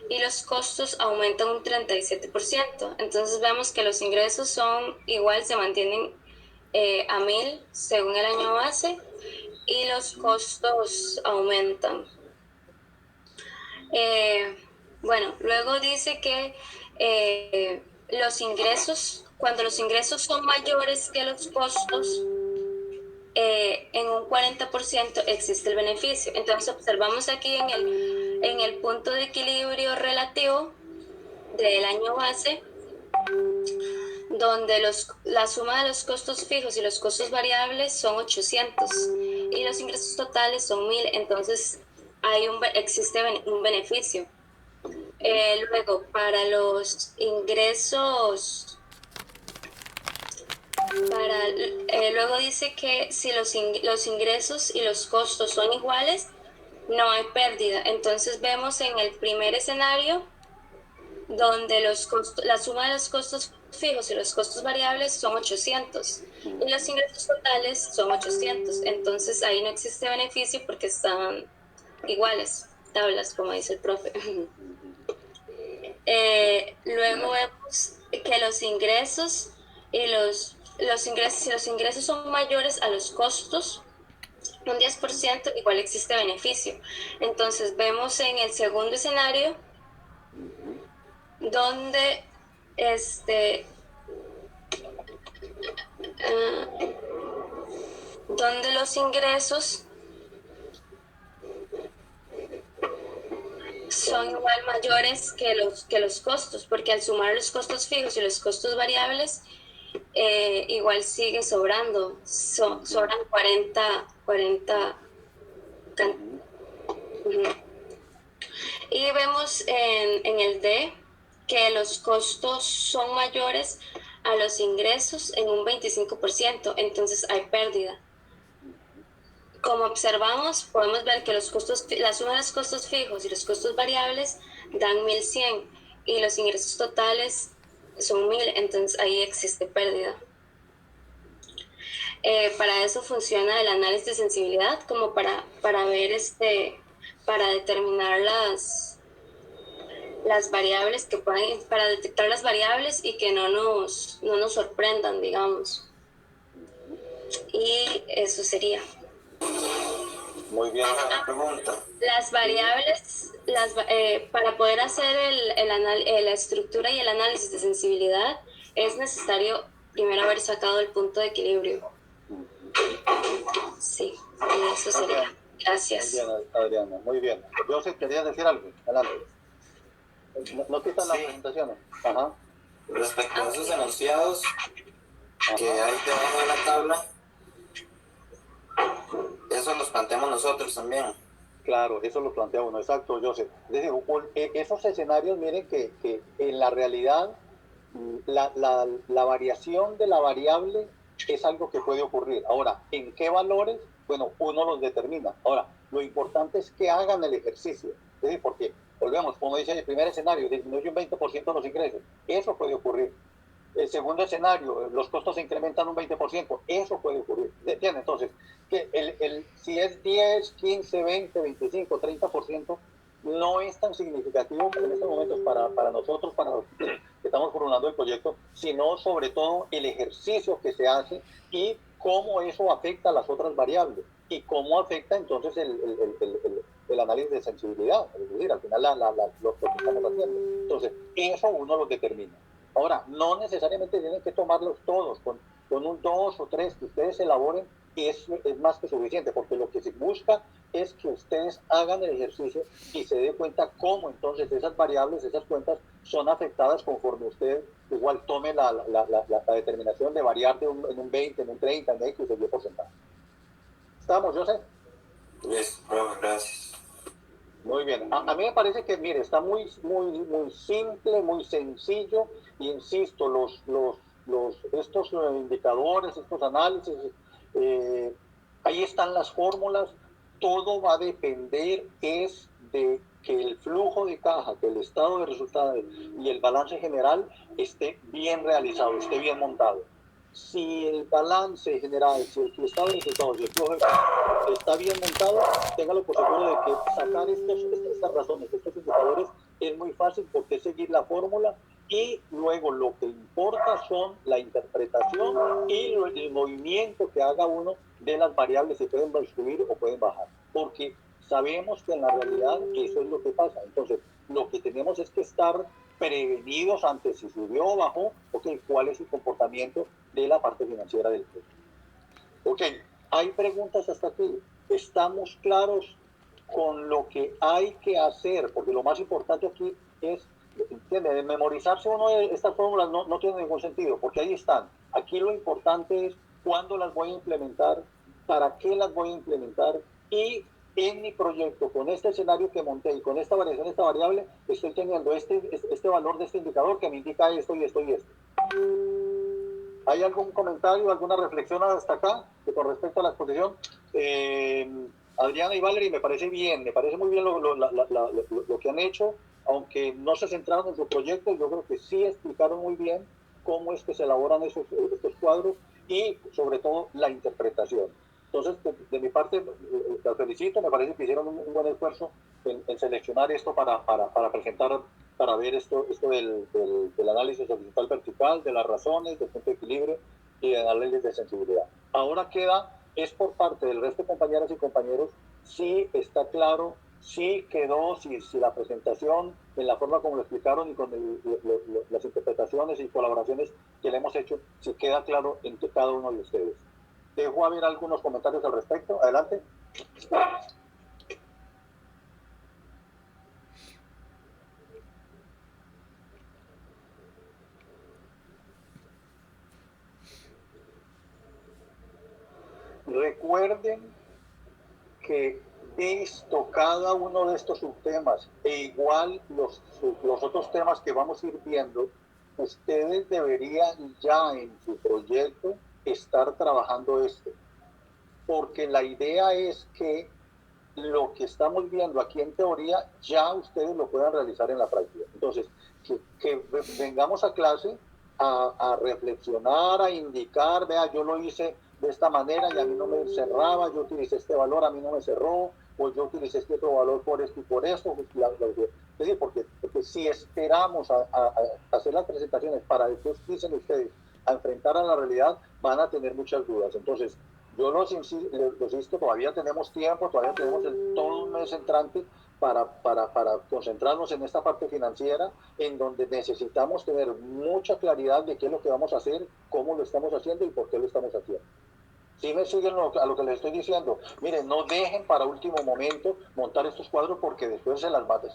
y los costos aumentan un 37%. Entonces vemos que los ingresos se mantienen a 1.000 según el año base y los costos aumentan. Bueno, luego dice que cuando los ingresos son mayores que los costos, en un 40% existe el beneficio. Entonces observamos aquí en el punto de equilibrio relativo del año base, donde la suma de los costos fijos y los costos variables son 800 y los ingresos totales son 1000, entonces existe un beneficio. Luego, para los ingresos, luego dice que si los ingresos y los costos son iguales, no hay pérdida. Entonces vemos en el primer escenario donde la suma de los costos fijos y los costos variables son 800 y los ingresos totales son 800. Entonces ahí no existe beneficio porque están iguales, tablas, como dice el profe. Luego vemos que los ingresos si los ingresos son mayores a los costos, un 10%, igual existe beneficio. Entonces vemos en el segundo escenario donde donde los ingresos son igual mayores que los costos, porque al sumar los costos fijos y los costos variables, igual sigue sobrando, sobran 40. Y vemos en el D que los costos son mayores a los ingresos en un 25%, entonces hay pérdida. Como observamos, podemos ver que la suma de los costos fijos y los costos variables dan 1100 y los ingresos totales son 1000, entonces ahí existe pérdida. Para eso funciona el análisis de sensibilidad, como para ver para determinar las variables para detectar las variables y que no nos sorprendan, digamos. Y eso sería. Muy bien. Una pregunta. Las variables, para poder hacer la estructura y el análisis de sensibilidad, es necesario primero haber sacado el punto de equilibrio. Sí, y eso sería. Gracias. Muy bien, Adriana, muy bien. Joseph, ¿querías decir algo? Adelante. ¿No quitan las presentaciones? Ajá. Respecto a esos enunciados que hay debajo de la tabla, eso los planteamos nosotros también. Claro, eso lo plantea uno, exacto, Joseph. Es decir, esos escenarios, miren que en la realidad la variación de la variable es algo que puede ocurrir. Ahora, ¿en qué valores? Bueno, uno los determina. Ahora, lo importante es que hagan el ejercicio. Es decir, porque, volvemos, como dice el primer escenario, disminuye un 20% los ingresos. Eso puede ocurrir. El segundo escenario, los costos se incrementan un 20%, eso puede ocurrir. ¿Entienden? Entonces, que si es 10, 15, 20, 25, 30%, no es tan significativo en estos momentos para nosotros, para los que estamos formulando el proyecto, sino sobre todo el ejercicio que se hace y cómo eso afecta a las otras variables y cómo afecta entonces el análisis de sensibilidad, es decir, al final lo que estamos haciendo. Entonces, eso uno lo determina. Ahora, no necesariamente tienen que tomarlos todos, con un 2 o 3 que ustedes elaboren, es más que suficiente, porque lo que se busca es que ustedes hagan el ejercicio y se den cuenta cómo entonces esas variables, esas cuentas son afectadas conforme usted igual tome la determinación de variar en un 20, en un 30, en X o Y porcentaje. ¿Estamos, José? Yes, gracias. Muy bien. A mí me parece que, mire, está muy simple, muy sencillo, y insisto, estos indicadores, estos análisis, ahí están las fórmulas. Todo va a depender de que el flujo de caja, que el estado de resultados y el balance general esté bien realizado, esté bien montado. Si el balance general, si el estado de resultados y el flujo de caja está bien montado, téngalo por seguro de que sacar estas razones, estos indicadores, es muy fácil, porque es seguir la fórmula, y luego lo que importa son la interpretación y el movimiento que haga uno de las variables, si pueden subir o pueden bajar, porque sabemos que en la realidad eso es lo que pasa. Entonces, lo que tenemos es que estar prevenidos ante si subió o bajó, cuál es el comportamiento de la parte financiera del proyecto. Hay preguntas hasta aquí. ¿Estamos claros con lo que hay que hacer? Porque lo más importante aquí es ¿entiende? De memorizarse uno de estas fórmulas no tiene ningún sentido, porque ahí están. Aquí lo importante es cuándo las voy a implementar, para qué las voy a implementar, y en mi proyecto, con este escenario que monté y con esta variación, esta variable, estoy teniendo este valor de este indicador que me indica esto y esto y esto. ¿Hay algún comentario, alguna reflexión hasta acá con respecto a la exposición? Adriana y Valerie, me parece muy bien lo que han hecho, aunque no se centraron en su proyecto, yo creo que sí explicaron muy bien cómo es que se elaboran estos cuadros y sobre todo la interpretación. Entonces, de mi parte, las felicito, me parece que hicieron un buen esfuerzo en seleccionar esto para presentar, para ver esto del análisis horizontal vertical, de las razones, del punto de equilibrio y de análisis de sensibilidad. Ahora es por parte del resto de compañeras y compañeros, si está claro, si quedó, si la presentación, en la forma como lo explicaron y con las interpretaciones y colaboraciones que le hemos hecho, si queda claro en cada uno de ustedes. Dejo a ver algunos comentarios al respecto. Adelante. Recuerden que visto cada uno de estos subtemas e igual los otros temas que vamos a ir viendo, ustedes deberían ya en su proyecto estar trabajando esto, porque la idea es que lo que estamos viendo aquí en teoría ya ustedes lo puedan realizar en la práctica. Entonces, que vengamos a clase a reflexionar, a indicar, vea, yo lo hice de esta manera y a mí no me cerraba, yo utilicé este valor, a mí no me cerró, o yo utilicé este otro valor por esto y por esto. Es decir, porque si esperamos a hacer las presentaciones para después, dicen ustedes, a enfrentar a la realidad, van a tener muchas dudas. Entonces, yo los insisto, todavía tenemos tiempo, todavía tenemos todo un mes entrante para concentrarnos en esta parte financiera, en donde necesitamos tener mucha claridad de qué es lo que vamos a hacer, cómo lo estamos haciendo y por qué lo estamos haciendo. Si me siguen a lo que les estoy diciendo, miren, no dejen para último momento montar estos cuadros porque después se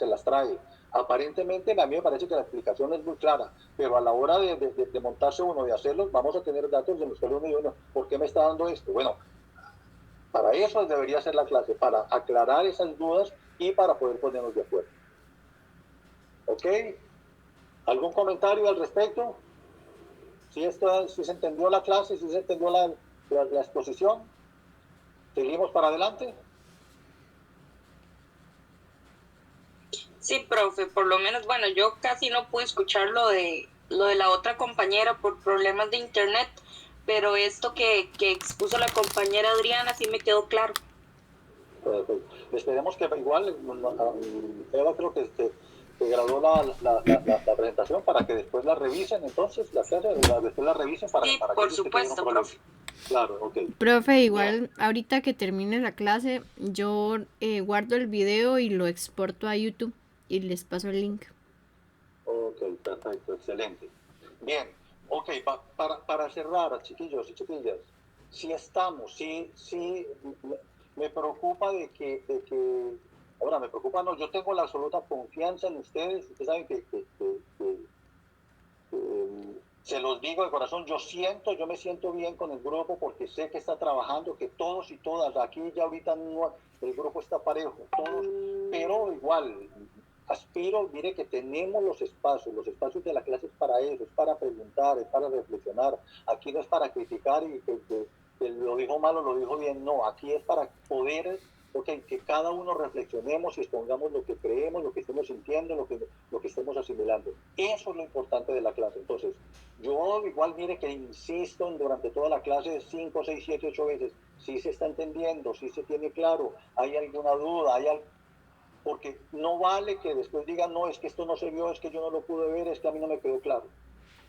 las trae. Aparentemente a mí me parece que la explicación es muy clara, pero a la hora de montarse uno, de hacerlo, vamos a tener datos de los que uno dice, bueno, ¿por qué me está dando esto? Bueno, para eso debería ser la clase, para aclarar esas dudas y para poder ponernos de acuerdo. ¿Ok? ¿Algún comentario al respecto? Si se entendió la clase, si se entendió la exposición, ¿seguimos para adelante? Sí, profe, por lo menos, bueno, yo casi no pude escuchar lo de la otra compañera por problemas de internet, pero esto que expuso la compañera Adriana sí me quedó claro. Perfecto. Esperemos que igual, Eva creo que grabó la presentación para que después la revisen, entonces, después la revisen para... Sí, para por supuesto, profe. Claro, ok. Profe, igual ahorita que termine la clase, yo guardo el video y lo exporto a YouTube y les paso el link. Ok, perfecto, excelente. Bien, ok, para cerrar, chiquillos y chiquillas, me preocupa de que ahora me preocupa, no, yo tengo la absoluta confianza en ustedes saben que se los digo de corazón, yo me siento bien con el grupo porque sé que está trabajando, que todos y todas, aquí ya ahorita el grupo está parejo, todos, pero igual, aspiro, mire que tenemos los espacios de la clase es para eso, es para preguntar, es para reflexionar, aquí no es para criticar y que lo dijo mal o lo dijo bien, no, aquí es para poder... que cada uno reflexionemos y expongamos lo que creemos, lo que estemos sintiendo, lo que estemos asimilando. Eso es lo importante de la clase. Entonces, yo igual mire que insisto durante toda la clase 5, 6, 7, 8 veces, si se está entendiendo, si se tiene claro, hay alguna duda, porque no vale que después digan, no, es que esto no se vio, es que yo no lo pude ver, es que a mí no me quedó claro.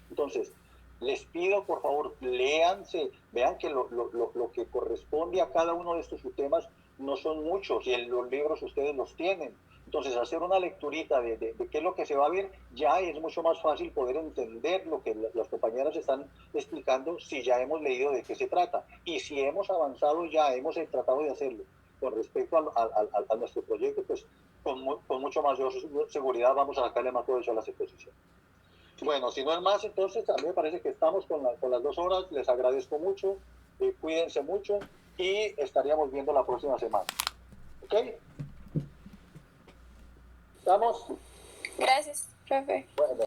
Entonces, les pido, por favor, léanse, vean que lo que corresponde a cada uno de estos temas no son muchos y en los libros ustedes los tienen. Entonces, hacer una lecturita de qué es lo que se va a ver, ya es mucho más fácil poder entender lo que las compañeras están explicando si ya hemos leído de qué se trata. Y si hemos avanzado ya, hemos tratado de hacerlo con respecto a nuestro proyecto, pues con mucho mayor seguridad vamos a sacarle más provecho a las exposiciones. Bueno, si no es más, entonces a mí me parece que estamos con las 2 horas. Les agradezco mucho, cuídense mucho y estaríamos viendo la próxima semana. ¿Ok? ¿Estamos? Gracias, profe. Bueno.